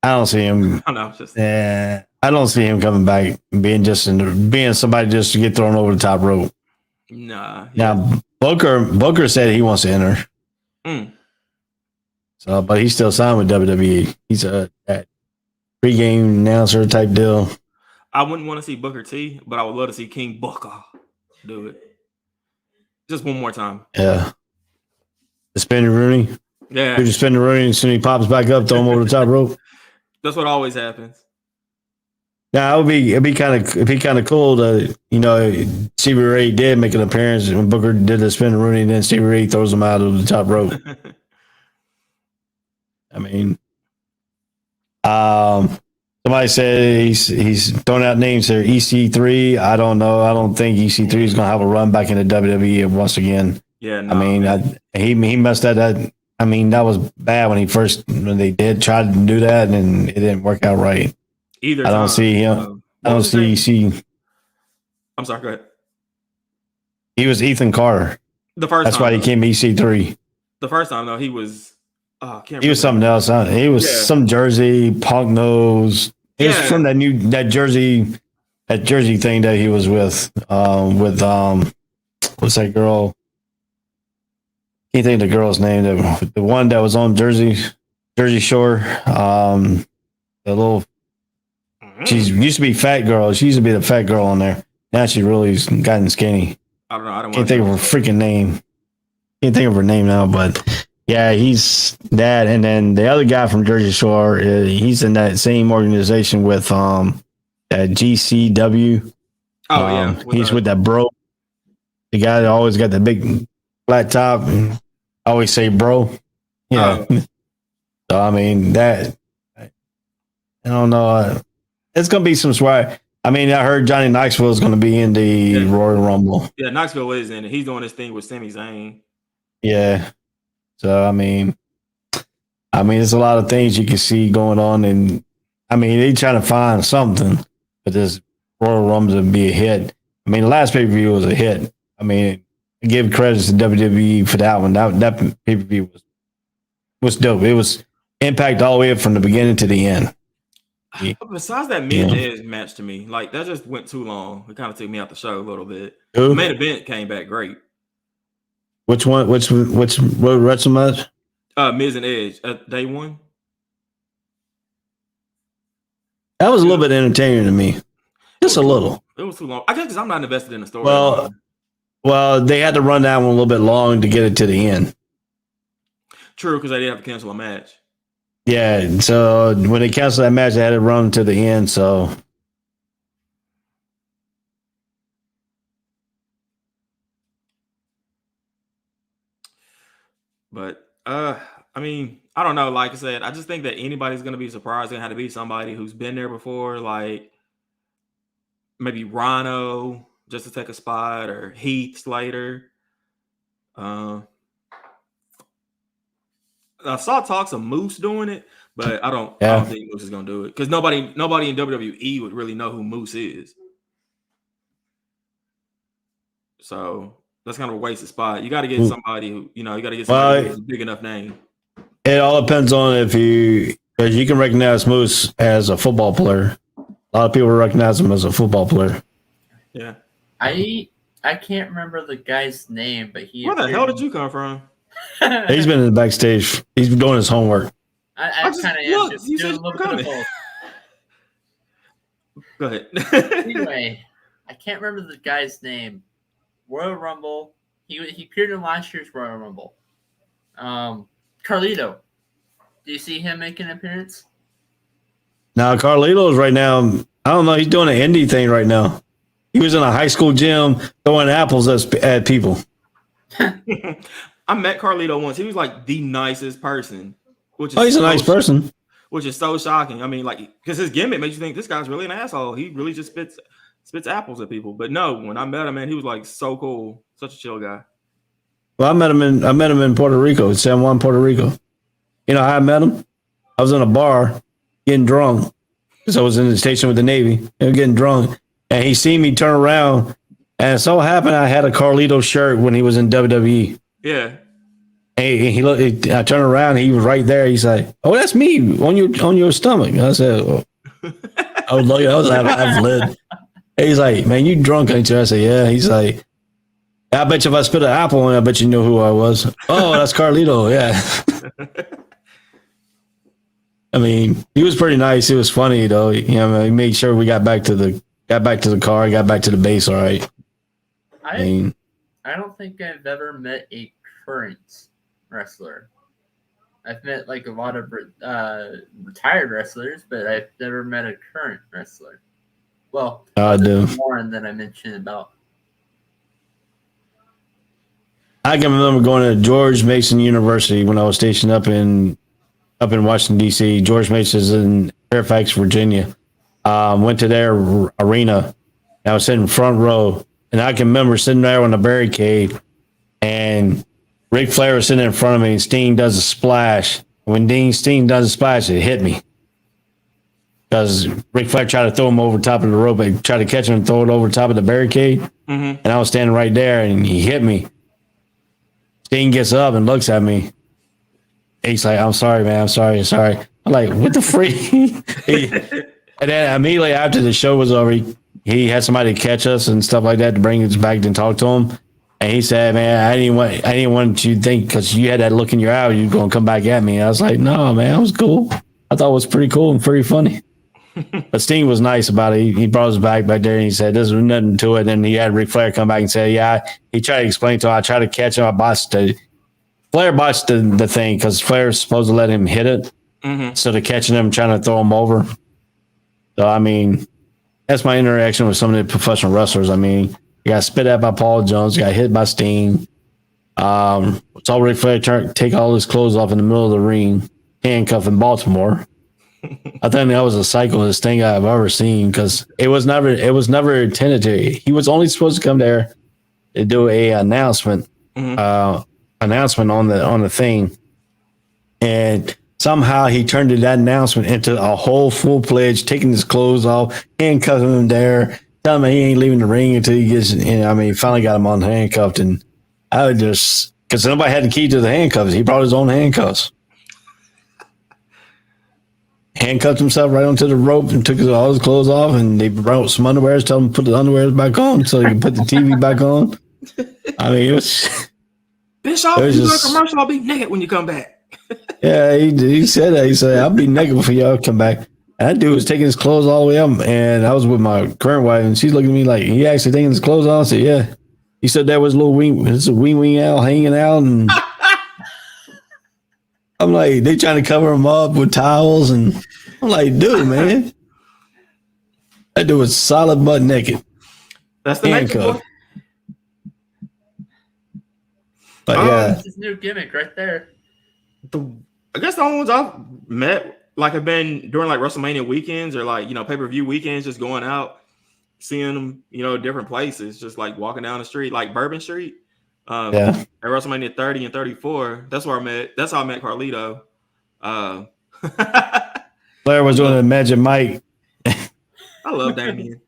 Speaker 2: I don't see him. I don't see him coming back being somebody just to get thrown over the top rope.
Speaker 3: Nah.
Speaker 2: Now Booker said he wants to enter. So, but he's still signed with WWE. He's a pre-game announcer type deal.
Speaker 3: I wouldn't want to see Booker T, but I would love to see King Booker do it. Just one more time.
Speaker 2: Yeah. The spinning Rooney.
Speaker 3: Yeah.
Speaker 2: You just spin the Rooney and soon he pops back up, throw him over the top rope.
Speaker 3: That's what always happens.
Speaker 2: Now it'd be kind of cool to Stevie Ray did make an appearance when Booker did the spin Rooney, and then Stevie Ray throws him out of the top rope. I mean, somebody said he's throwing out names here. EC3. I don't know. I don't think EC3 is going to have a run back into WWE once again.
Speaker 3: Yeah. No,
Speaker 2: I mean, he messed that. I mean, that was bad when they did try to do that, and it didn't work out right. I don't see him. I don't see EC.
Speaker 3: I'm sorry. Go ahead.
Speaker 2: He was Ethan Carter.
Speaker 3: The first.
Speaker 2: That's why he came EC3.
Speaker 3: The first time though, he was.
Speaker 2: He was something else. He was some Jersey Punk nose. He was from that Jersey thing that he was with what's that girl? Can't think of the girl's name. The one that was on Jersey Shore. The little. She used to be fat girl. She used to be the fat girl on there. Now she really gotten skinny.
Speaker 3: I don't know. I
Speaker 2: can't think of her freaking name. Can't think of her name now, but. Yeah, he's that, and then the other guy from Jersey Shore, he's in that same organization with that GCW.
Speaker 3: Oh yeah,
Speaker 2: he's with that bro, the guy that always got the big flat top. And always say bro. Yeah. So I mean that. I don't know. It's gonna be some swag. I mean, I heard Johnny Knoxville is gonna be in the Royal Rumble.
Speaker 3: Yeah, Knoxville is in it. He's doing this thing with Sami Zayn.
Speaker 2: Yeah. So I mean, there's a lot of things you can see going on, and I mean, they trying to find something for this Royal Rumble to be a hit. I mean, the last pay per view was a hit. I mean, give credits to WWE for that one. That pay per view was dope. It was Impact all the way up from the beginning to the end.
Speaker 3: Besides that mid-edge match to me, like that just went too long. It kind of took me out the show a little bit.
Speaker 2: Who?
Speaker 3: The main event came back great.
Speaker 2: Which one? What wrestling match?
Speaker 3: Miz and Edge day one.
Speaker 2: That was a little bit entertaining to me. Just a little.
Speaker 3: It was too long. I guess because I'm not invested in the story.
Speaker 2: Well, they had to run that one a little bit long to get it to the end.
Speaker 3: True, because they did have to cancel a match.
Speaker 2: Yeah, so when they canceled that match, they had to run to the end. So.
Speaker 3: But I mean, I don't know. Like I said, I just think that anybody's gonna be surprised. It had to be somebody who's been there before, like maybe Rhino just to take a spot, or Heath Slater. I saw talks of Moose doing it, but I don't think Moose is gonna do it because nobody in WWE would really know who Moose is. So that's kind of a wasted spot. You got to get somebody who, you got to get somebody who's a big enough name.
Speaker 2: It all depends on because you can recognize Moose as a football player. A lot of people recognize him as a football player.
Speaker 3: Yeah.
Speaker 4: I I can't remember the guy's name, but he.
Speaker 3: Where the hell did you come from?
Speaker 2: He's been in the backstage. He's been doing his homework.
Speaker 4: I
Speaker 3: just
Speaker 4: kind of am
Speaker 3: look,
Speaker 4: just
Speaker 3: you
Speaker 4: doing
Speaker 3: said
Speaker 4: a little
Speaker 3: you're
Speaker 4: bit of
Speaker 3: coming.
Speaker 4: both.
Speaker 3: Go ahead.
Speaker 4: Anyway, I can't remember the guy's name. Royal Rumble. He appeared in last year's Royal Rumble. Carlito. Do you see him make an appearance?
Speaker 2: Now, Carlito's right now, I don't know, he's doing an indie thing right now. He was in a high school gym throwing apples at people.
Speaker 3: I met Carlito once. He was like the nicest person. Which is
Speaker 2: He's a nice person.
Speaker 3: Which is so shocking. I mean, like, because his gimmick makes you think this guy's really an asshole. He really just spits apples at people. But no, when I met him, man, he was like so cool. Such a chill guy.
Speaker 2: Well, I met him in Puerto Rico, in San Juan, Puerto Rico. You know how I met him? I was in a bar getting drunk because I was in the station with the Navy. They were getting drunk. And he seen me turn around. And it so happened I had a Carlito shirt when he was in WWE.
Speaker 3: Yeah.
Speaker 2: Hey, he looked. I turned around. He was right there. He's like, "Oh, that's me on your stomach." I said, "I was looking. I've lived." He's like, "Man, you drunk, ain't you?" I said, "Yeah." He's like, "I bet you if I spit an apple on, I bet you knew who I was." Oh, that's Carlito. Yeah. I mean, he was pretty nice. It was funny though. You know, he made sure we got back to the car, got back to the base. All right.
Speaker 4: I don't think I've ever met a current wrestler. I've met like a lot of retired wrestlers, but I've never met a current wrestler. Well,
Speaker 2: I do.
Speaker 4: Warren that I mentioned about.
Speaker 2: I can remember going to George Mason University when I was stationed up in Washington D.C. George Mason's in Fairfax, Virginia. Went to their arena. I was sitting front row, and I can remember sitting there on the barricade, and Ric Flair was sitting in front of me, and Sting does a splash. When Sting does a splash, it hit me. Because Ric Flair tried to throw him over top of the rope, and tried to catch him and throw it over top of the barricade. Mm-hmm. And I was standing right there, and he hit me. Sting gets up and looks at me. He's like, "I'm sorry, man. I'm sorry. I'm like, "What the freak?" And then immediately after the show was over, he had somebody catch us and stuff like that to bring us back and talk to him. And he said, "Man, I didn't want you to think because you had that look in your eye, you were going to come back at me." And I was like, "No, man, it was cool. I thought it was pretty cool and pretty funny." But Sting was nice about it. He brought us back there and he said, "There's nothing to it." And he had Ric Flair come back and say, "Yeah," he tried to explain to him. I tried to catch him. Flair botched the thing because Flair's supposed to let him hit it instead of catching him, trying to throw him over. So, I mean, that's my interaction with some of the professional wrestlers. I mean, you got spit at by Paul Jones, got hit by Sting. Saw Ric Flair take all his clothes off in the middle of the ring, handcuffed in Baltimore. I think that was the cyclist thing I've ever seen because it was never intended to. He was only supposed to come there to do a announcement on the thing, and somehow he turned that announcement into a whole full-fledged taking his clothes off, handcuffing him there, telling him he ain't leaving the ring until he gets. Finally got him on handcuffed, and I would just because nobody had the key to the handcuffs. He brought his own handcuffs. Handcuffed himself right onto the rope and took all his clothes off, and they brought some underwears, told him to put the underwears back on so he could put the TV back on. I mean, it was...
Speaker 3: Bischoff, you do a commercial, I'll be naked when you come back.
Speaker 2: Yeah, he said that. He said, "I'll be naked before y'all come back." And that dude was taking his clothes all the way up, and I was with my current wife, and she's looking at me like, "He actually taking his clothes off?" I said, "Yeah." He said there was a little wing out hanging out, and I'm like, they trying to cover him up with towels, and I'm like, "Dude, man, that dude was solid butt naked."
Speaker 3: That's the handcuff.
Speaker 2: But yeah,
Speaker 4: that's his new gimmick right there.
Speaker 3: I guess the only ones I've met have been during WrestleMania weekends or pay-per-view weekends, just going out, seeing them, different places, just walking down the street, like Bourbon Street. At WrestleMania 30 and 34. That's how I met Carlito.
Speaker 2: Flair was doing a Magic Mike.
Speaker 3: I love Damien.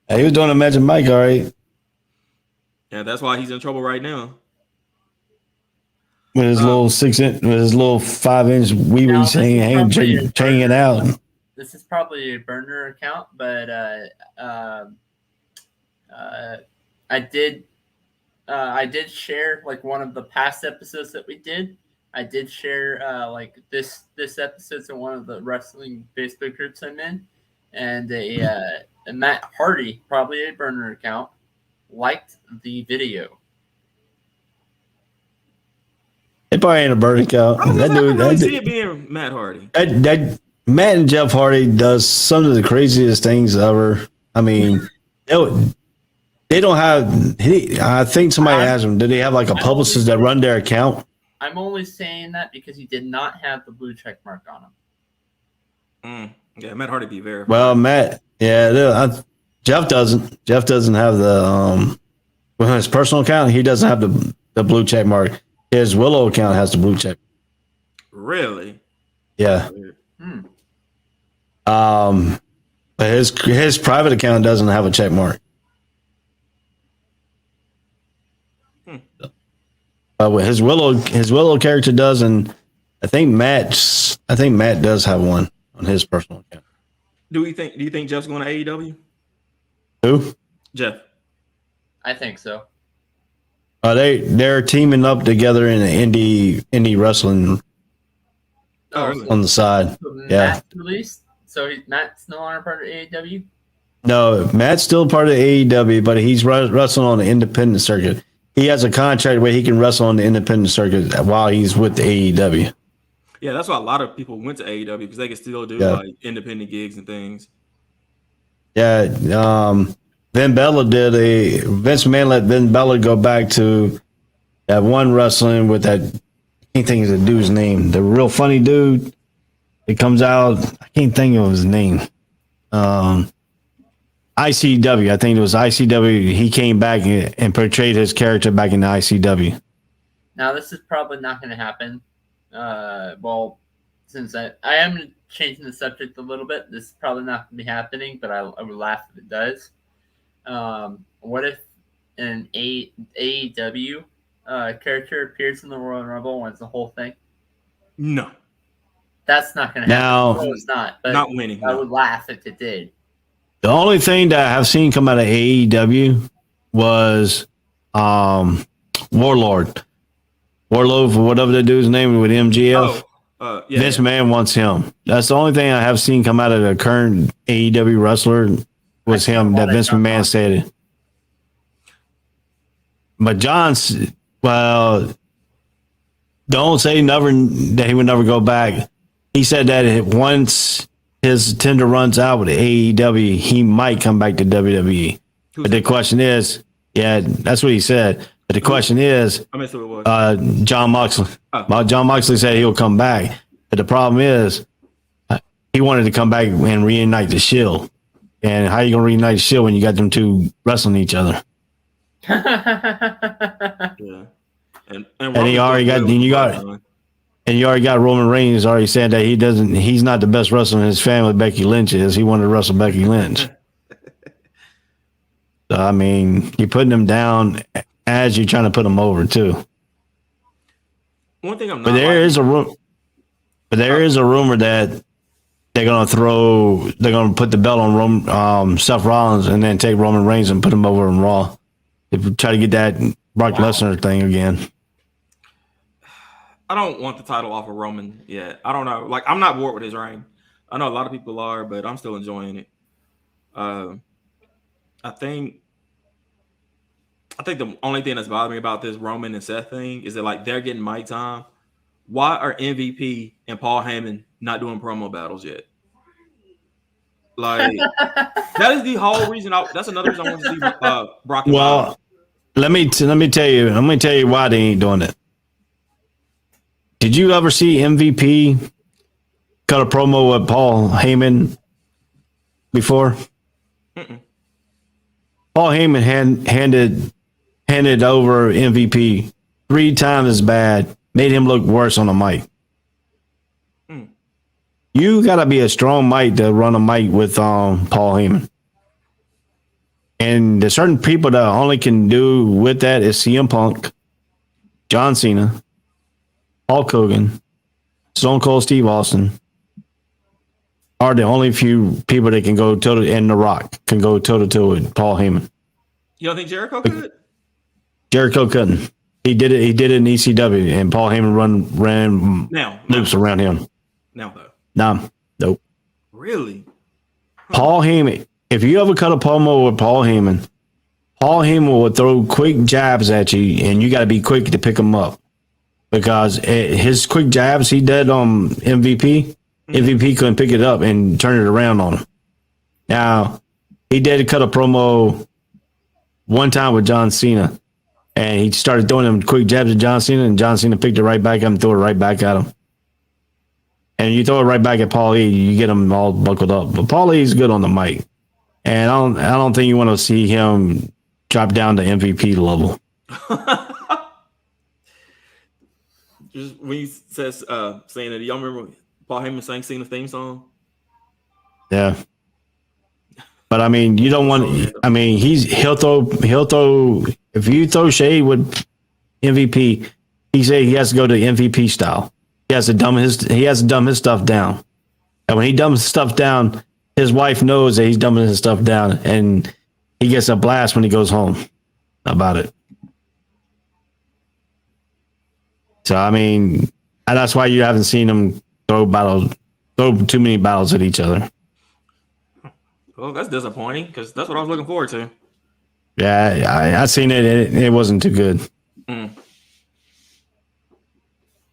Speaker 2: He was doing a Magic Mike, all right.
Speaker 3: Yeah, that's why he's in trouble right now.
Speaker 2: With his little 6-inch, with his little 5-inch wee-wees hanging out.
Speaker 4: This is probably a burner account, but I I did share like one of the past episodes that we did. I did share like this episode's in one of the wrestling Facebook groups I'm in, and a Matt Hardy, probably a burner account, liked the video.
Speaker 2: It probably ain't a burner account.
Speaker 3: I can really see it being Matt Hardy.
Speaker 2: That Matt and Jeff Hardy does some of the craziest things ever. I mean, they don't have. I think somebody asked him, do they have like a publicist that run their account?
Speaker 4: I'm only saying that because he did not have the blue check mark on him.
Speaker 3: Yeah, Matt Hardy be verified.
Speaker 2: Well, Matt, Jeff doesn't. Jeff doesn't have the his personal account. He doesn't have the blue check mark. His Willow account has the blue check.
Speaker 3: Really?
Speaker 2: Yeah. But his private account doesn't have a check mark. His Willow character does, and I think Matt does have one on his personal account.
Speaker 3: Do you think Jeff's going to AEW?
Speaker 2: Who?
Speaker 3: Jeff.
Speaker 4: I think so.
Speaker 2: They're teaming up together in an indie wrestling on the side.
Speaker 4: So
Speaker 2: Yeah.
Speaker 4: Matt's released. So Matt's no longer part of AEW?
Speaker 2: No, Matt's still part of AEW, but he's wrestling on the independent circuit. He has a contract where he can wrestle on the independent circuit while he's with the AEW.
Speaker 3: Yeah, that's why a lot of people went to AEW because they can still do like independent gigs and things.
Speaker 2: Yeah, Vince McMahon let Vince Bella go back to that one wrestling with that. I can't think of the dude's name. The real funny dude. It comes out. I can't think of his name. ICW. I think it was ICW. He came back and portrayed his character back in the ICW.
Speaker 4: Now this is probably not going to happen. Well, since I am changing the subject a little bit, this is probably not going to be happening, but I would laugh if it does. What if an AEW character appears in the Royal Rumble and wins the whole thing?
Speaker 3: No.
Speaker 4: That's not going to happen. No, it's not. But
Speaker 3: not winning.
Speaker 4: I would laugh if it did.
Speaker 2: The only thing that I've seen come out of AEW was Warlord, for whatever the dude's name with MGF. Vince McMahon wants him. That's the only thing I have seen come out of the current AEW wrestler was him. That Vince McMahon said it. But don't say never that he would never go back. He said that once his tender runs out with AEW, he might come back to WWE. But the question is, that's what he said. But the question is, John Moxley. John Moxley said he'll come back. But the problem is, he wanted to come back and reunite the Shield. And how you gonna reunite the Shield when you got them two wrestling each other?
Speaker 3: Yeah. And
Speaker 2: you already got Roman Reigns already saying that he's not the best wrestler in his family. Becky Lynch is. He wanted to wrestle Becky Lynch. So, I mean, you're putting them down as you're trying to put them over too.
Speaker 3: One thing I'm not.
Speaker 2: But there is a rumor that they're gonna put the belt on Seth Rollins and then take Roman Reigns and put him over in Raw. They try to get that Brock Lesnar thing again.
Speaker 3: I don't want the title off of Roman yet. I don't know. Like, I'm not bored with his reign. I know a lot of people are, but I'm still enjoying it. I think the only thing that's bothering me about this Roman and Seth thing is that, like, they're getting mic time. Why are MVP and Paul Heyman not doing promo battles yet? Like, that is the whole reason. That's another reason I want to see Brock.
Speaker 2: Well, let me tell you. I'm going to tell you why they ain't doing it. Did you ever see MVP cut a promo with Paul Heyman before? Mm-mm. Paul Heyman handed over MVP 3 times as bad, made him look worse on the mic. You got to be a strong mic to run a mic with Paul Heyman. And there's certain people that only can do with that is CM Punk, John Cena, Hulk Hogan, Stone Cold Steve Austin are the only few people that can go toe-to-toe, and The Rock can go toe-to-toe with Paul Heyman.
Speaker 3: You don't think Jericho could?
Speaker 2: Jericho couldn't. He did it. He did it in ECW, and Paul Heyman ran loops around him.
Speaker 3: Now though,
Speaker 2: nope.
Speaker 3: Really?
Speaker 2: Paul Heyman. If you ever cut a promo with Paul Heyman will throw quick jabs at you, and you got to be quick to pick them up because his quick jabs he did on MVP. MVP couldn't pick it up and turn it around on him. Now he did cut a promo one time with John Cena. And he started throwing them quick jabs at John Cena, and John Cena picked it right back up and threw it right back at him. And you throw it right back at Paul E, you get him all buckled up. But Paul E's good on the mic, and I don't think you want to see him drop down to MVP level.
Speaker 3: Just when you says saying that, y'all remember Paul Heyman sang Cena's theme song?
Speaker 2: Yeah. But I mean, you don't want. I mean, he'll throw. If you throw shade with MVP, he say he has to go to MVP style. He has to dumb his stuff down. And when he dumbs stuff down, his wife knows that he's dumbing his stuff down, and he gets a blast when he goes home about it. So I mean, and that's why you haven't seen him throw too many battles at each other.
Speaker 3: Well, that's disappointing because that's what I was looking forward to.
Speaker 2: Yeah, I seen it. It wasn't too good. You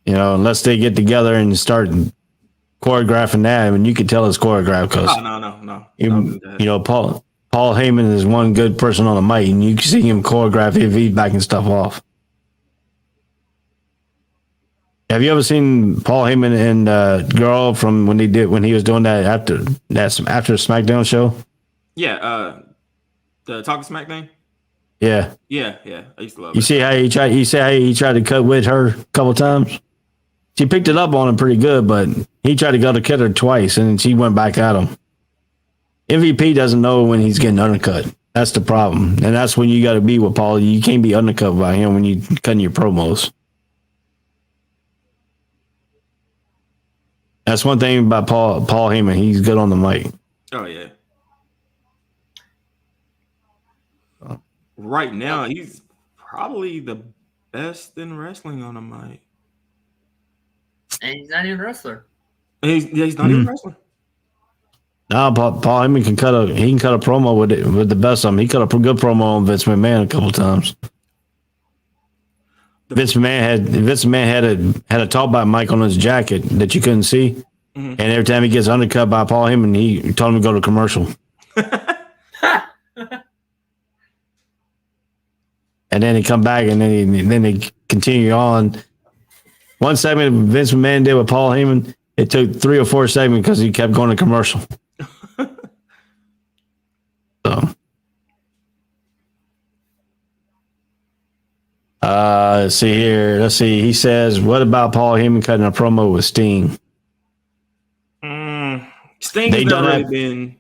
Speaker 2: know, unless they get together and start choreographing that, I mean, you could tell it's choreographed because
Speaker 3: no.
Speaker 2: You know, Paul Heyman is one good person on the mic, and you can see him choreograph if he's backing stuff off. Have you ever seen Paul Heyman and girl from when he was doing that after the SmackDown show?
Speaker 3: Yeah, the Talking Smack thing.
Speaker 2: Yeah.
Speaker 3: I used to love it.
Speaker 2: You see how he tried to cut with her a couple times? She picked it up on him pretty good, but he tried to go to cut her twice, and she went back at him. MVP doesn't know when he's getting undercut. That's the problem, and that's when you got to be with Paul. You can't be undercut by him when you cutting your promos. That's one thing about Paul Heyman. He's good on the mic.
Speaker 3: Oh, yeah. Right now, he's probably the best in wrestling on the mic.
Speaker 4: And he's not even a wrestler.
Speaker 3: He's not even a wrestler.
Speaker 2: No, Paul Heyman can cut a promo with the best of them. He cut a good promo on Vince McMahon a couple times. Vince McMahon had a talk by mic on his jacket that you couldn't see, and every time he gets undercut by Paul Heyman, he told him to go to commercial. And then he come back, and then they continue on. One segment Vince McMahon did with Paul Heyman, it took 3 or 4 segments because he kept going to commercial. So, let's see here. Let's see. He says, "What about Paul Heyman cutting a promo with Sting?"
Speaker 3: Sting has never really been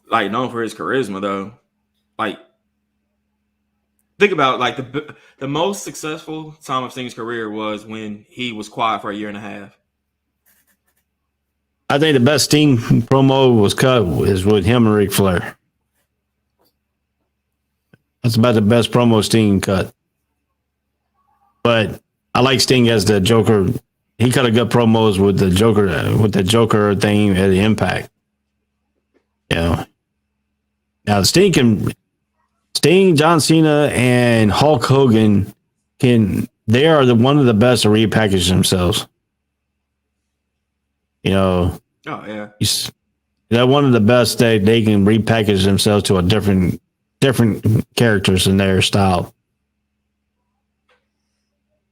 Speaker 3: like known for his charisma, though. Like, think about like the most successful time of Sting's career was when he was quiet for a year and a half.
Speaker 2: I think the best Sting promo was cut is with him and Ric Flair. That's about the best promo Sting cut. But I like Sting as the Joker. He cut a good promos with the Joker thing at the Impact. You know. Now Sting, John Cena, and Hulk Hogan they are one of the best to repackage themselves. You know.
Speaker 3: Oh yeah.
Speaker 2: They're one of the best that they can repackage themselves to a different characters in their style.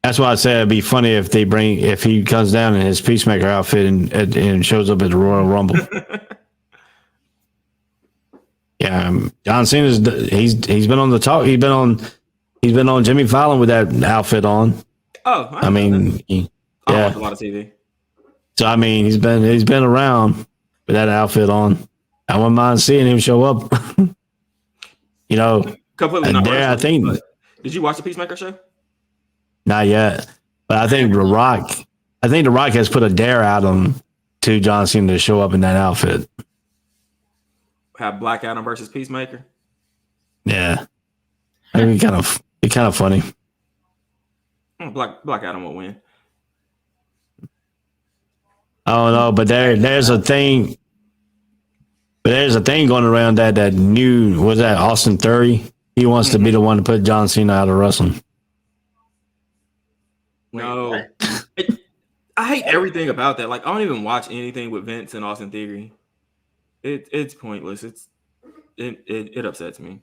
Speaker 2: That's why I said it'd be funny if he comes down in his Peacemaker outfit and shows up at the Royal Rumble. Yeah, John Cena's he's been on the talk. He's been on Jimmy Fallon with that outfit on.
Speaker 3: Oh,
Speaker 2: I mean,
Speaker 3: I watch a lot of TV.
Speaker 2: So I mean, he's been around with that outfit on. I wouldn't mind seeing him show up. You know,
Speaker 3: completely not.
Speaker 2: I think.
Speaker 3: Did you watch the Peacemaker show?
Speaker 2: Not yet, but I think The Rock has put a dare out on to John Cena to show up in that outfit.
Speaker 3: Have Black Adam versus Peacemaker.
Speaker 2: Yeah, I mean, kind of funny.
Speaker 3: Black Adam will win.
Speaker 2: I don't know, but there's a thing. But there's a thing going around that new, was that Austin Theory? He wants to be the one to put John Cena out of wrestling.
Speaker 3: No. I hate everything about that. Like, I don't even watch anything with Vince and Austin Theory. It's pointless. It upsets me.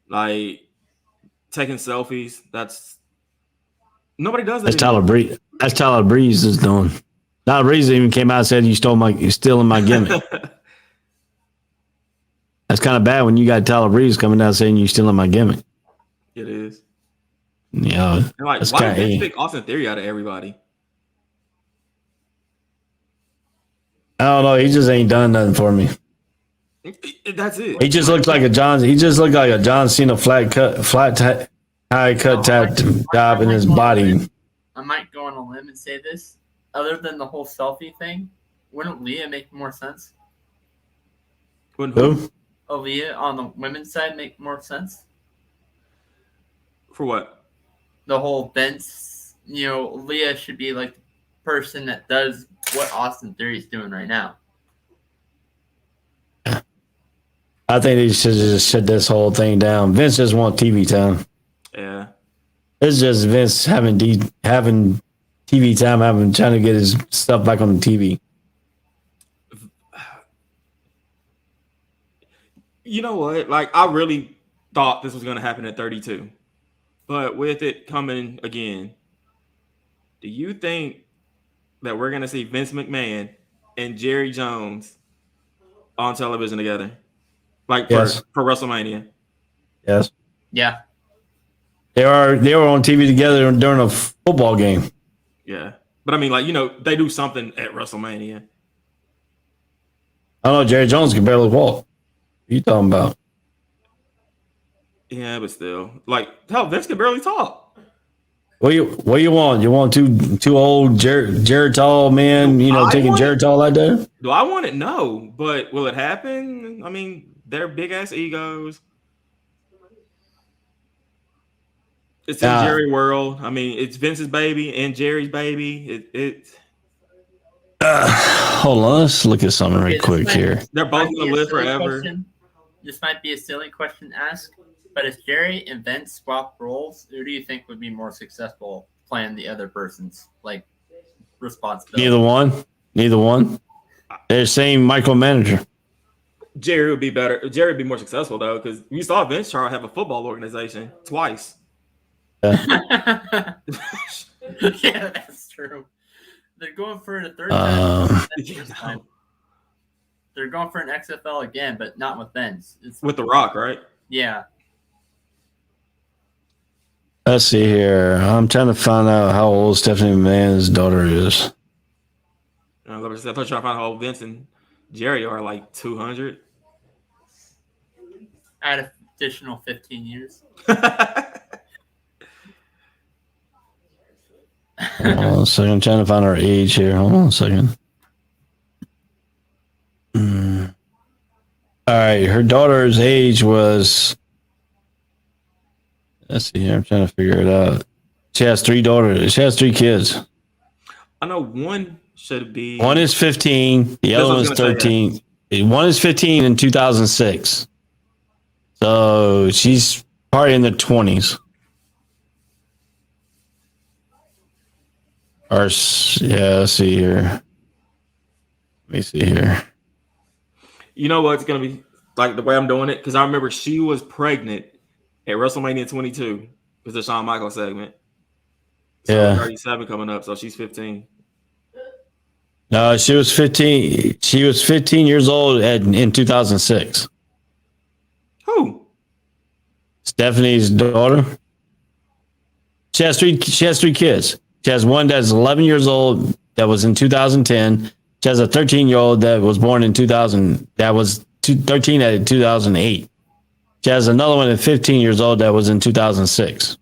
Speaker 3: Like, taking selfies, nobody does that.
Speaker 2: That's Tyler Breeze. That's Tyler Breeze is doing. Tyler Breeze even came out and said you're stealing my gimmick. That's kind of bad when you got Tyler Breeze coming out saying you're stealing my gimmick.
Speaker 3: It is.
Speaker 2: Yeah.
Speaker 3: And like, why did they pick Austin Theory out of everybody?
Speaker 2: I don't know. He just ain't done nothing for me.
Speaker 3: That's it.
Speaker 2: He just looks like a John Cena high cut job in his body.
Speaker 4: I might go on a limb and say this. Other than the whole selfie thing, wouldn't Leah make more sense?
Speaker 2: Who?
Speaker 4: Aaliyah on the women's side make more sense?
Speaker 3: For what?
Speaker 4: The whole Vince, Leah should be like the person that does what Austin Theory's doing right now.
Speaker 2: I think they should just shut this whole thing down. Vince just wants TV time.
Speaker 3: Yeah.
Speaker 2: It's just Vince having TV time, trying to get his stuff back on the TV.
Speaker 3: You know what? Like, I really thought this was going to happen at 32. But with it coming again, do you think that we're going to see Vince McMahon and Jerry Jones on television together? Like,
Speaker 2: yes.
Speaker 3: for WrestleMania?
Speaker 2: Yes.
Speaker 4: Yeah.
Speaker 2: They were on TV together during a football game.
Speaker 3: Yeah. But I mean, like, they do something at WrestleMania.
Speaker 2: I don't know. Jerry Jones can barely walk. What are you talking about?
Speaker 3: Yeah, but still. Like, hell, Vince can barely talk.
Speaker 2: What do you want? You want two old Geritol men, taking Geritol like that?
Speaker 3: Do I want it? No. But will it happen? I mean, they're big-ass egos. It's in Jerry world. I mean, it's Vince's baby and Jerry's baby.
Speaker 2: Hold on, let's look at something right quick here.
Speaker 3: They're both going to live forever.
Speaker 4: This might be a silly question to ask, but if Jerry and Vince swap roles, who do you think would be more successful playing the other person's responsibility?
Speaker 2: Neither one. They're the same micromanager.
Speaker 3: Jerry would be better. Jerry would be more successful though, because we saw Vince try to have a football organization twice.
Speaker 4: Yeah, that's true. They're going for the third time. They're going for an XFL again, but not with Vince. It's
Speaker 3: with The Rock, right?
Speaker 4: Yeah.
Speaker 2: Let's see here. I'm trying to find out how old Stephanie McMahon's daughter is.
Speaker 3: I thought you were trying to find out how old Vince and Jerry are, like 200.
Speaker 4: Add additional 15 years.
Speaker 2: Hold on a second. I'm trying to find her age here. Hold on a second. All right. Her daughter's age was... Let's see here. I'm trying to figure it out. She has 3 daughters. She has 3 kids.
Speaker 3: I know one should be...
Speaker 2: One is 15. The other one's 13. One is 15 in 2006. So she's probably in the 20s. Let's see here. Let me see here.
Speaker 3: You know what? It's going to be like the way I'm doing it, because I remember she was pregnant at WrestleMania 22 with the Shawn Michaels segment. So 37 coming up, so she's 15.
Speaker 2: No, she was 15. She was 15 years old in 2006.
Speaker 3: Who?
Speaker 2: Stephanie's daughter. She has three kids. She has one that's 11 years old that was in 2010. She has a 13-year-old that was born in 2000. That was 13 at 2008. She has another one at 15 years old that was in 2006.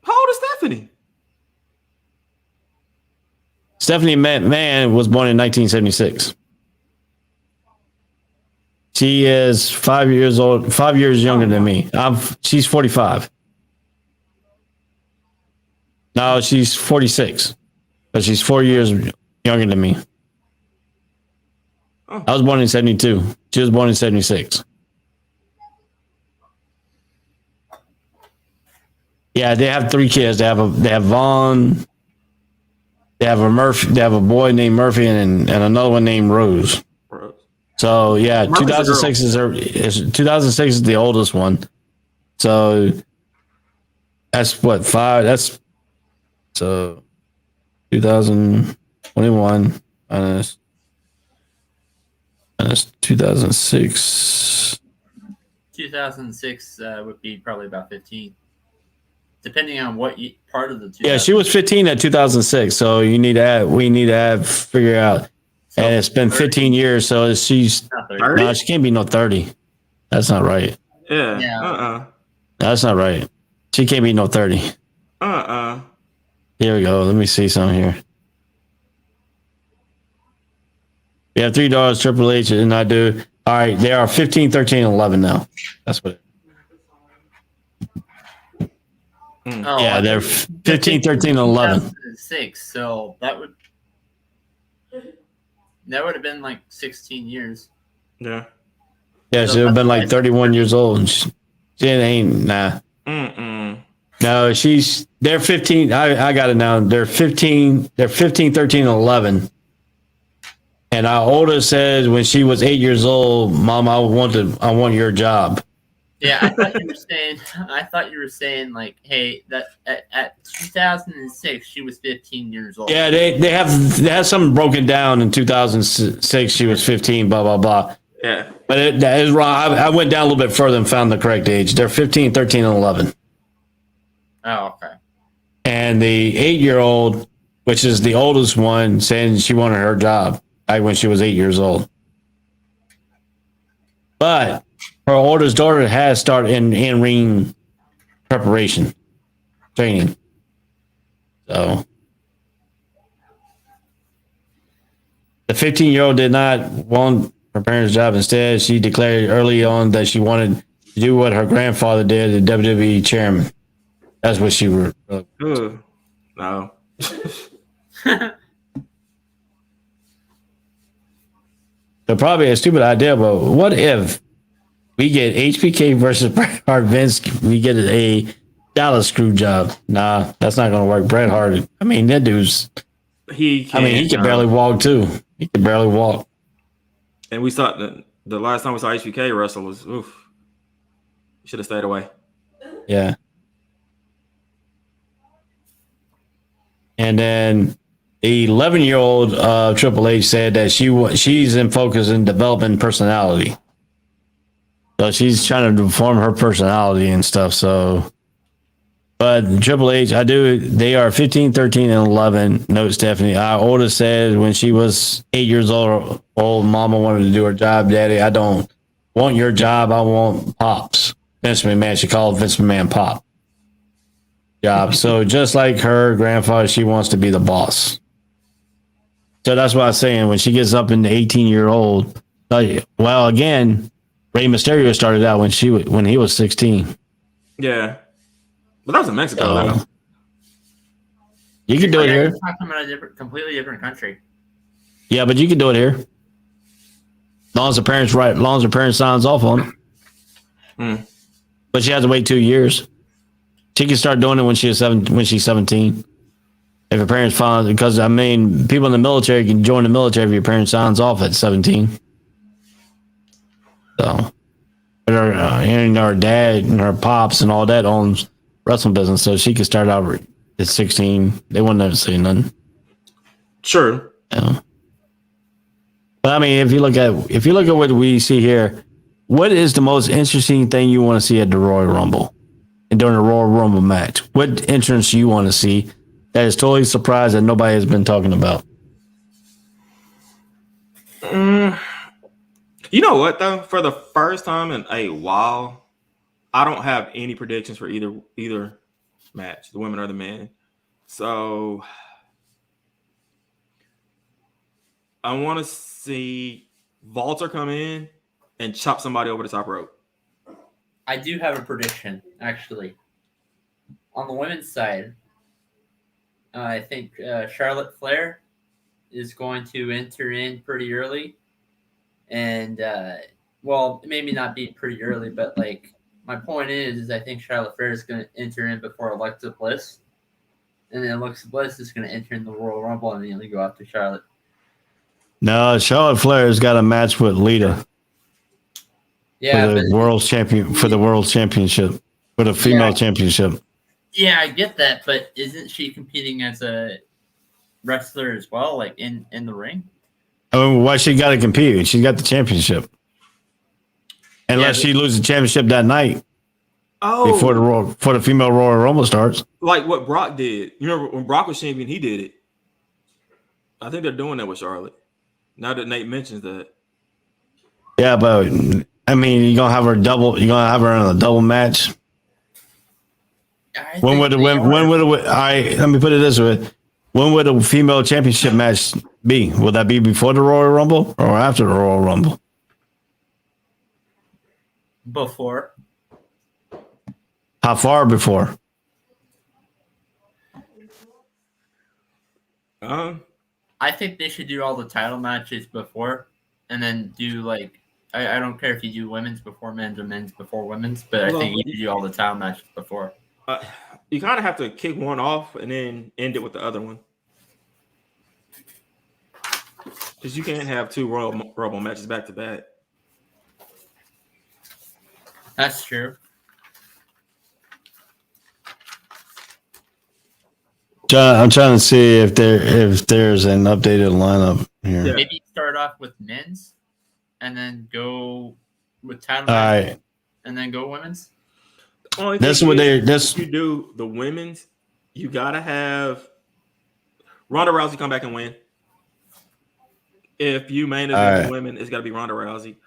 Speaker 3: How old is Stephanie? Stephanie
Speaker 2: Mann was born in 1976. She is 5 years old, 5 years younger than me. She's 45. No, she's 46. But she's 4 years younger than me.
Speaker 3: Oh.
Speaker 2: I was born in 72. She was born in 76. Yeah, they have 3 kids. They have Vaughn. They have a Murphy. They have a boy named Murphy and another one named Rose. So yeah,
Speaker 3: Murphy's
Speaker 2: 2006 is 2006 is the oldest one. So that's what 5. That's so 2021 minus 2006.
Speaker 4: 2006 would be probably about 15, depending on what part of the.
Speaker 2: Yeah, she was 15 at 2006. So we need to figure out.
Speaker 4: So
Speaker 2: and it's been 15 years, so she's no, she can't be no 30. That's not right.
Speaker 3: Yeah.
Speaker 2: That's not right. She can't be no 30. Here we go. Let me see something here. We have 3 daughters, Triple H, and I do. All right, they are 15, 13, and 11 now. That's what. Yeah, they're 15, 13, and 11.
Speaker 4: 2006, so that would have been like 16 years.
Speaker 3: Yeah.
Speaker 2: Yeah, she would have been like 31 years old. She ain't, nah. No, they're 15. I got it now. They're 15, 13, and 11. And our oldest said when she was 8 years old, Mom, I want your job.
Speaker 4: Yeah, I thought you were saying like, hey, that at 2006 she was 15 years old.
Speaker 2: Yeah, they have something broken down in 2006. She was 15. Blah blah blah.
Speaker 3: Yeah,
Speaker 2: but that is wrong. I went down a little bit further and found the correct age. They're 15, 13, and 11.
Speaker 4: Oh, okay.
Speaker 2: And the 8-year-old, which is the oldest one, saying she wanted her job when she was 8 years old. But her oldest daughter has started in ring preparation training. So the 15-year-old did not want her parents' job. Instead, she declared early on that she wanted to do what her grandfather did, the WWE chairman. That's what she wrote.
Speaker 3: No.
Speaker 2: So probably a stupid idea, but what if we get HBK versus Bret Hart, Vince, we get a Dallas screw job? Nah, that's not going to work. Bret Hart, I mean, that dude's... he can barely walk, too. He can barely walk.
Speaker 3: And we saw the last time we saw HBK wrestle was, oof. Should have stayed away.
Speaker 2: Yeah. And then the 11-year-old Triple H said that she's in focus in developing personality. So she's trying to form her personality and stuff. So, but Triple H, they are 15, 13, and 11. Note Stephanie. Our oldest said when she was 8 years old, Mama wanted to do her job. Daddy, I don't want your job. I want Pops. Vince McMahon. She called Vince McMahon Pop. Job. So just like her grandfather, she wants to be the boss. So that's what I was saying. When she gets up in the 18-year-old, well, again, Rey Mysterio started out when he was 16.
Speaker 3: Yeah, but that was in Mexico. Though.
Speaker 2: You can do it here.
Speaker 4: Talking about a completely different country.
Speaker 2: Yeah, but you can do it here. As long as the parents signs off on it. But she has to wait 2 years. She can start doing it when she's 17. If her parents file, because I mean, people in the military can join the military if your parents signs off at 17. So, but her dad and her pops and all that owns wrestling business, so she could start out at 16. They wouldn't have to say nothing.
Speaker 3: Sure.
Speaker 2: Yeah. But I mean, if you look at what we see here, what is the most interesting thing you want to see at the Royal Rumble and during the Royal Rumble match? What entrance you want to see that is totally surprised that nobody has been talking about?
Speaker 3: You know what though? For the first time in a while, I don't have any predictions for either match, the women or the men. So I want to see Walter come in and chop somebody over the top rope.
Speaker 4: I do have a prediction, actually. On the women's side, I think Charlotte Flair is going to enter in pretty early. And, well, maybe not be pretty early, but, like, my point is I think Charlotte Flair is going to enter in before Alexa Bliss. And then Alexa Bliss is going to enter in the Royal Rumble and immediately go after Charlotte.
Speaker 2: No, Charlotte Flair's got a match with Lita.
Speaker 4: Yeah,
Speaker 2: for the world championship, for the female championship.
Speaker 4: Yeah, I get that, but isn't she competing as a wrestler as well, like in the ring?
Speaker 2: Oh, why she got to compete? She got the championship. Unless she loses the championship that night.
Speaker 3: Oh,
Speaker 2: before the female Royal Rumble starts.
Speaker 3: Like what Brock did. You remember when Brock was champion, he did it. I think they're doing that with Charlotte. Now that Nate mentions that.
Speaker 2: Yeah, but I mean, you're gonna have her double. You're gonna have her in a double match. When would all right, let me put it this way: when would a female championship match be? Will that be before the Royal Rumble or after the Royal Rumble?
Speaker 4: Before.
Speaker 2: How far before?
Speaker 4: I think they should do all the title matches before, and then do like I don't care if you do women's before men's or men's before women's, but I think you should do all the title matches before.
Speaker 3: You kind of have to kick one off and then end it with the other one, because you can't have two Royal Rumble matches back to back.
Speaker 4: That's true.
Speaker 2: I'm trying to see if there's an updated lineup here.
Speaker 4: Yeah. Maybe start off with men's, and then go with title match, and then go women's.
Speaker 2: That's what
Speaker 3: if you do the women's, you gotta have Ronda Rousey come back and win. If you main event the women, it's gotta be Ronda Rousey.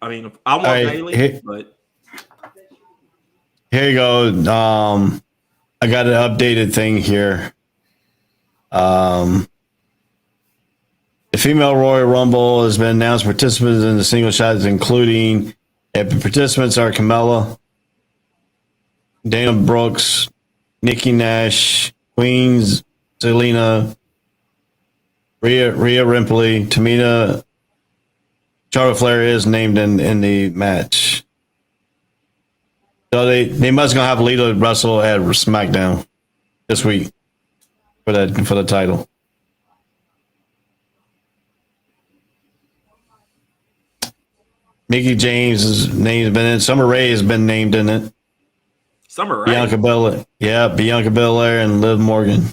Speaker 3: I mean, I want Bayley, but
Speaker 2: here you go. I got an updated thing here. The female Royal Rumble has been announced. Participants in the single shots, including participants are Carmella, Dana Brooks, Nikki Nash, Queens, Zelina, Rhea Ripley, Tamina. Charlotte Flair is named in the match. So they must gonna have Lita wrestle at SmackDown this week for the title. Mickey James' name has been in. Summer Rae has been named in it.
Speaker 3: Summer Rae.
Speaker 2: Bianca Belair and Liv Morgan.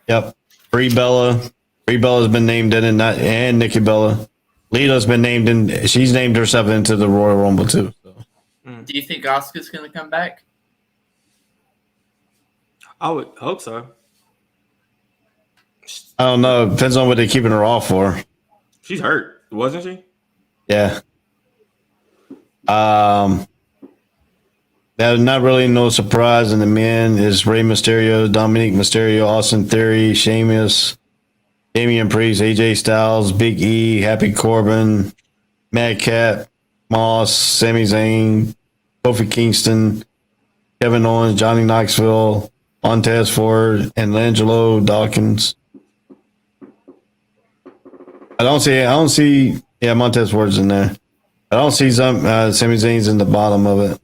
Speaker 2: Yep. Brie Bella's been named in it, and Nikki Bella. Lita's been named in. She's named herself into the Royal Rumble too. So.
Speaker 4: Do you think Asuka's going to come back?
Speaker 3: I would hope so.
Speaker 2: I don't know. Depends on what they're keeping her off for.
Speaker 3: She's hurt, wasn't she?
Speaker 2: Yeah. That's not really no surprise in the men is Rey Mysterio, Dominic Mysterio, Austin Theory, Sheamus, Damian Priest, AJ Styles, Big E, Happy Corbin, Madcap, Moss, Sami Zayn, Kofi Kingston, Kevin Owens, Johnny Knoxville, Montez Ford, and Langelo Dawkins. I don't see. Yeah, Montez Ford's in there. I don't see Sami Zayn's in the bottom of it.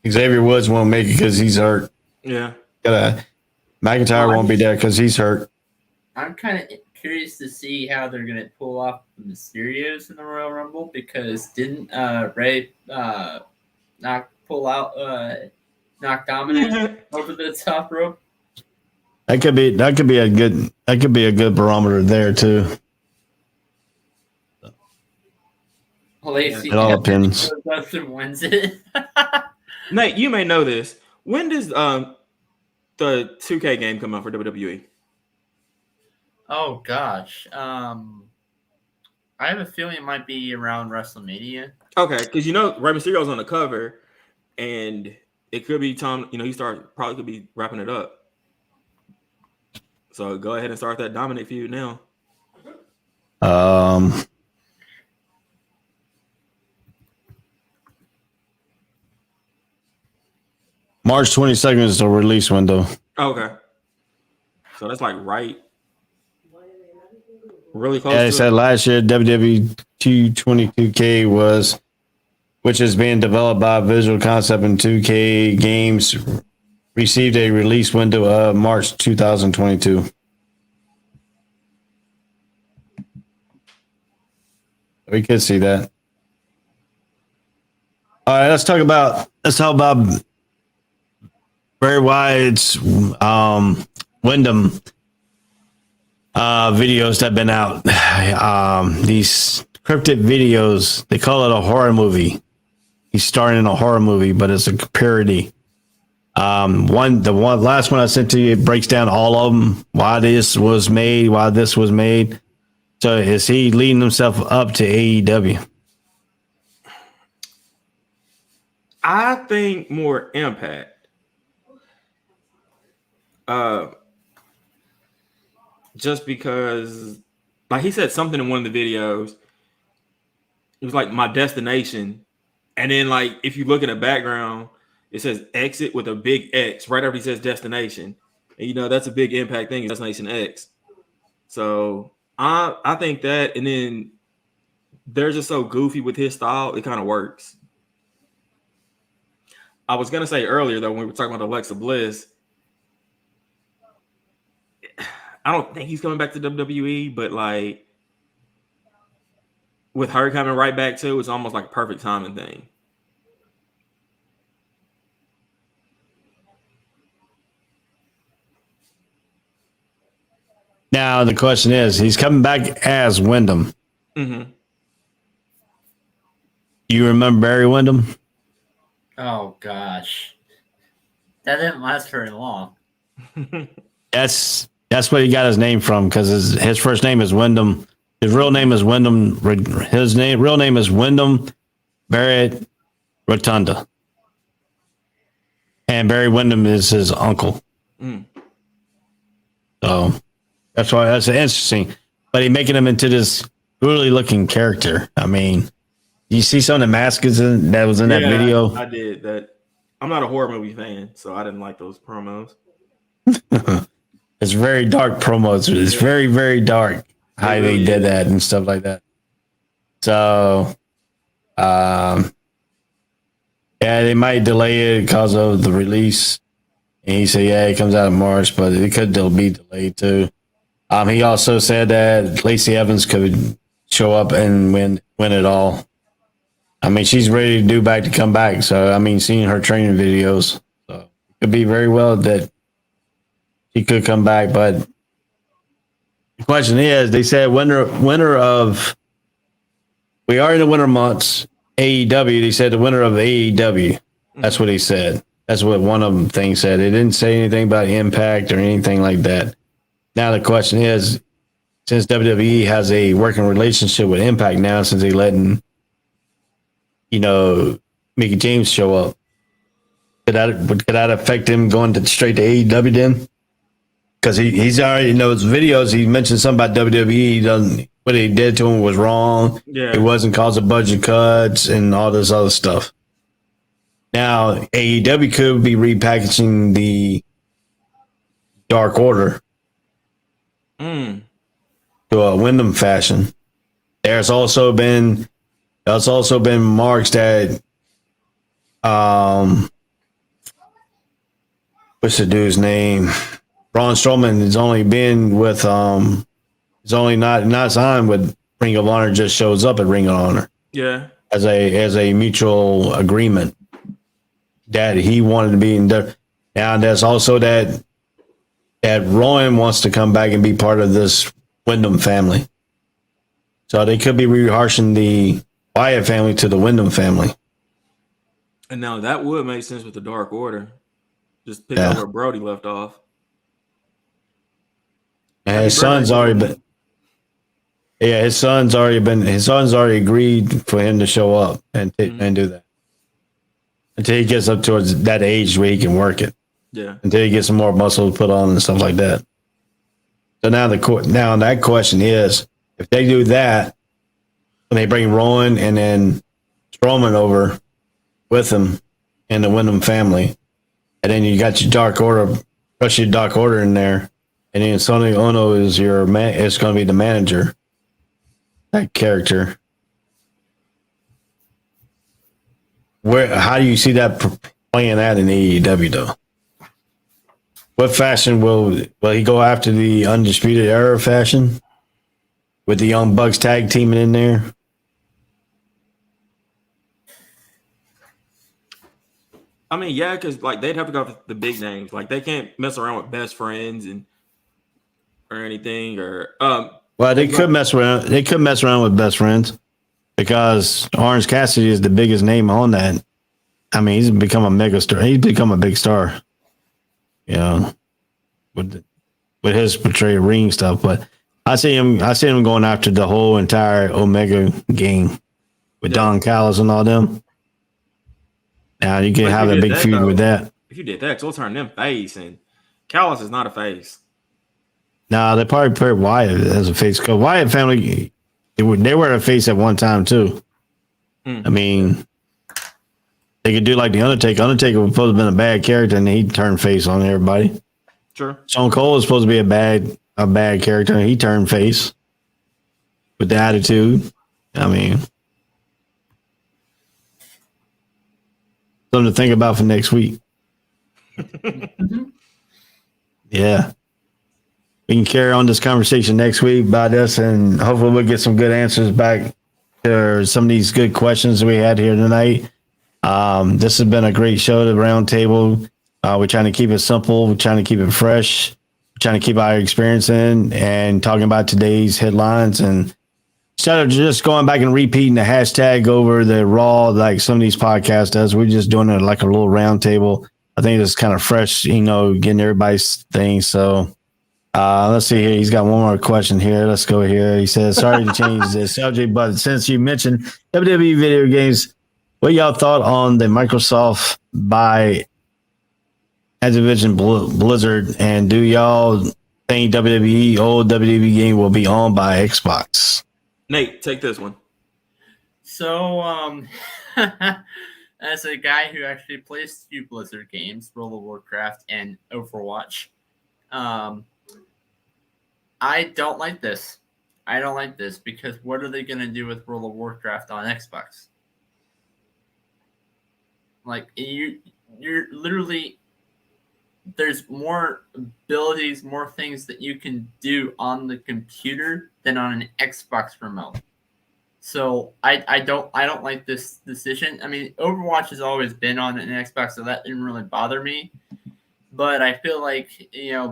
Speaker 2: Xavier Woods won't make it because he's hurt.
Speaker 3: Yeah.
Speaker 2: McIntyre won't be there because he's hurt.
Speaker 4: I'm kind of curious to see how they're going to pull off the Mysterios in the Royal Rumble, because didn't Ray knock Dominic over the top rope?
Speaker 2: That could be a good barometer there too.
Speaker 4: It
Speaker 2: all depends.
Speaker 4: Wins it.
Speaker 3: Nate, you may know this. When does the 2K game come out for WWE?
Speaker 4: Oh gosh, I have a feeling it might be around WrestleMania.
Speaker 3: Okay, because Rey Mysterio's on the cover, and it could be Tom. He probably could be wrapping it up. So go ahead and start that Dominic feud now.
Speaker 2: March 22nd is the release window.
Speaker 3: Okay. So that's like really close.
Speaker 2: Yeah, they said last year WWE 222K was, which is being developed by Visual Concept and 2K Games, received a release window of March 2022. We could see that. All right, let's talk about Bray Wyatt's Windham videos that have been out. These scripted videos, they call it a horror movie. He's starring in a horror movie, but it's a parody. The last one I sent to you, it breaks down all of them, why this was made. So is he leading himself up to AEW?
Speaker 3: I think more Impact. Just because, like he said something in one of the videos, it was like my destination, and then like if you look at the background, it says exit with a big X right after he says destination, and you know that's a big Impact thing, Destination X. So I think that, and then they're just so goofy with his style, it kind of works. I was gonna say earlier though, when we were talking about Alexa Bliss, I don't think he's coming back to WWE, but like with her coming right back too, it's almost like a perfect timing thing.
Speaker 2: Now the question is, he's coming back as Windham.
Speaker 3: Mm-hmm.
Speaker 2: You remember Barry Windham?
Speaker 4: Oh gosh, that didn't last very long.
Speaker 2: That's where he got his name from, because his first name is Windham. His real name is Windham. Real name is Windham Barrett Rotunda, and Barry Windham is his uncle.
Speaker 3: Mm.
Speaker 2: So that's interesting. But he making him into this brutally looking character. I mean, you see some of the masks that was in that video.
Speaker 3: I did that. I'm not a horror movie fan, so I didn't like those promos.
Speaker 2: It's very dark promos. It's very, very dark how they did that and stuff like that. So, yeah, they might delay it because of the release. And he said, yeah, it comes out in March, but it could be delayed too. He also said that Lacey Evans could show up and win it all. I mean, she's ready to come back. So, I mean, seeing her training videos, so it could be very well that she could come back. But the question is, they said winter of, we are in the winter months, AEW. They said the winner of AEW. That's what he said. That's what one of them things said. They didn't say anything about Impact or anything like that. Now the question is, since WWE has a working relationship with Impact now, since they letting, Mickey James show up, could that affect him going straight to AEW then? Because he's already in those videos, he mentioned something about WWE. What he did to him was wrong.
Speaker 3: Yeah.
Speaker 2: It wasn't cause of budget cuts and all this other stuff. Now, AEW could be repackaging the Dark Order to a Windham fashion. There's also been marks that what's the dude's name? Braun Strowman has only been with he's only not signed with Ring of Honor, just shows up at Ring of Honor.
Speaker 3: Yeah.
Speaker 2: As a mutual agreement that he wanted to be in there. Now there's also that Rowan wants to come back and be part of this Windham family. So they could be reharsing the Wyatt family to the Windham family.
Speaker 3: And now that would make sense with the Dark Order. Just pick up where Brody left off.
Speaker 2: And his son's already been. Yeah, his son's already agreed for him to show up and do that until he gets up towards that age where he can work it.
Speaker 3: Yeah.
Speaker 2: Until he gets some more muscle put on and stuff like that. So now that question is, if they do that, and they bring Rowan and then Strowman over with them and the Windham family, and then you got your Dark Order, push your Dark Order in there, and then Sonny Ono is your man. It's going to be the manager. That character. How do you see that playing that in AEW though? What fashion will he go after the Undisputed Era fashion with the Young Bucks tag teaming in there?
Speaker 3: I mean, yeah, because like they'd have to go with the big names. Like they can't mess around with Best Friends or anything.
Speaker 2: Well, they could mess around. They could mess around with Best Friends because Orange Cassidy is the biggest name on that. I mean, he's become a mega star. He's become a big star. You know, with his portrayal ring stuff. But I see him going after the whole entire Omega gang with Don Callis and all them. Now you can have a big feud with that.
Speaker 3: If you did that, we'll turn them face, and Callis is not a face.
Speaker 2: Nah, they probably put Wyatt as a face. Because Wyatt family, they were a face at one time too. I mean, they could do like the Undertaker. Undertaker was supposed to have been a bad character, and he turned face on everybody.
Speaker 3: Sure.
Speaker 2: Stone Cold was supposed to be a bad character, and he turned face with the attitude. I mean, something to think about for next week. Yeah. We can carry on this conversation next week about this, and hopefully we'll get some good answers back to some of these good questions we had here tonight. This has been a great show, the Roundtable. We're trying to keep it simple. We're trying to keep it fresh. We're trying to keep our experience in and talking about today's headlines. And instead of just going back and repeating the hashtag over the Raw like some of these podcasts does, we're just doing it like a little roundtable. I think it's kind of fresh, getting everybody's thing. So let's see here. He's got one more question here. Let's go here. He says, sorry to change the subject, but since you mentioned WWE video games, what y'all thought on the Microsoft buy Activision Blizzard, and do y'all think old WWE game will be owned by Xbox?
Speaker 3: Nate, take this one.
Speaker 4: So, as a guy who actually plays 2 Blizzard games, World of Warcraft and Overwatch, I don't like this. I don't like this because what are they going to do with World of Warcraft on Xbox? Like, you're literally, there's more abilities, more things that you can do on the computer than on an Xbox remote. So I don't like this decision. I mean, Overwatch has always been on an Xbox, so that didn't really bother me. But I feel like,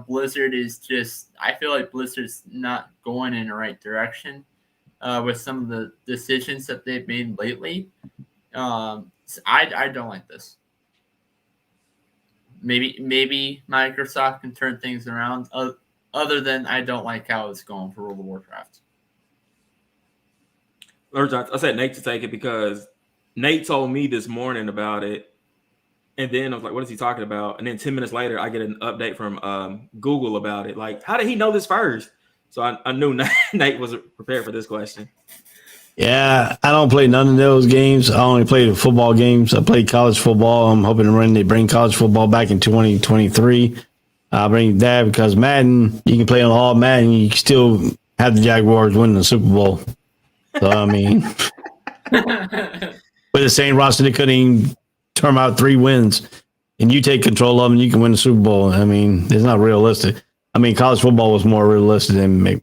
Speaker 4: Blizzard is I feel like Blizzard's not going in the right direction with some of the decisions that they've made lately. So I don't like this. Maybe Microsoft can turn things around. Other than I don't like how it's going for World of Warcraft.
Speaker 3: I said Nate to take it because Nate told me this morning about it. And then I was like, what is he talking about? And then 10 minutes later, I get an update from Google about it. Like, how did he know this first? So I knew Nate wasn't prepared for this question.
Speaker 2: Yeah, I don't play none of those games. I only play the football games. I play college football. I'm hoping they bring college football back in 2023. I'll bring that because Madden, you can play on all Madden. You can still have the Jaguars win the Super Bowl. So, I mean, with the same roster, they couldn't even turn out 3 wins. And you take control of them, you can win the Super Bowl. I mean, it's not realistic. I mean, college football was more realistic than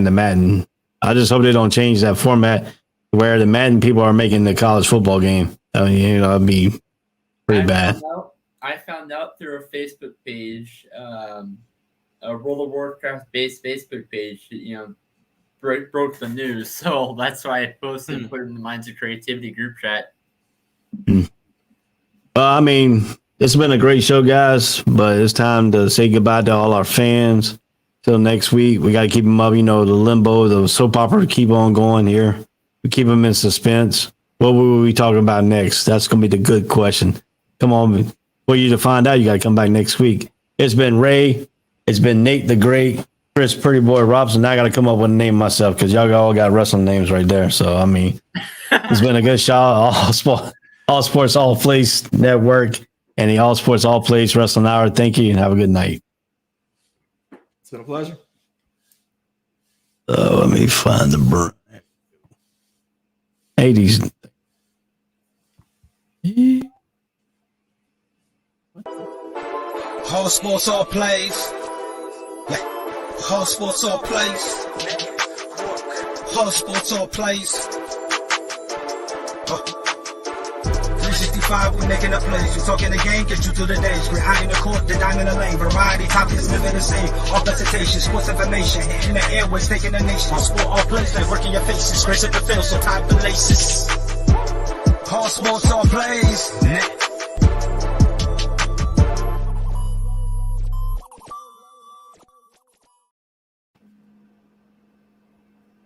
Speaker 2: the Madden. I just hope they don't change that format where the Madden people are making the college football game. I mean, it'd be pretty bad.
Speaker 4: I found out through a Facebook page, a World of Warcraft based Facebook page, broke the news. So that's why I posted and put it in the Minds of Creativity group chat.
Speaker 2: Well, I mean, it's been a great show, guys, but it's time to say goodbye to all our fans. Till next week, we got to keep them up. The limbo, the soap opera, keep on going here. We keep them in suspense. What will we talking about next? That's going to be the good question. Come on. For you to find out, you got to come back next week. It's been Ray. It's been Nate the Great. Chris Pretty Boy Robson. Now I got to come up with a name myself because y'all all got wrestling names right there. So, I mean, it's been a good show. All Sports, All Place Network and the All Sports, All Place Wrestling Hour. Thank you and have a good night.
Speaker 3: It's been a pleasure.
Speaker 2: Let me find the burn. 80s.
Speaker 1: All sports, all plays. Yeah. All sports, all plays. All sports, all plays. 365, we making a plays. We talking the game, get you through the days. We're high in the court, the dime in the lane. Variety, topics, living the same. All presentation, sports information. Hitting the airways, taking the nation. All sport, all plays, like working your faces. Grace at the field, so tie the laces. All sports, all plays.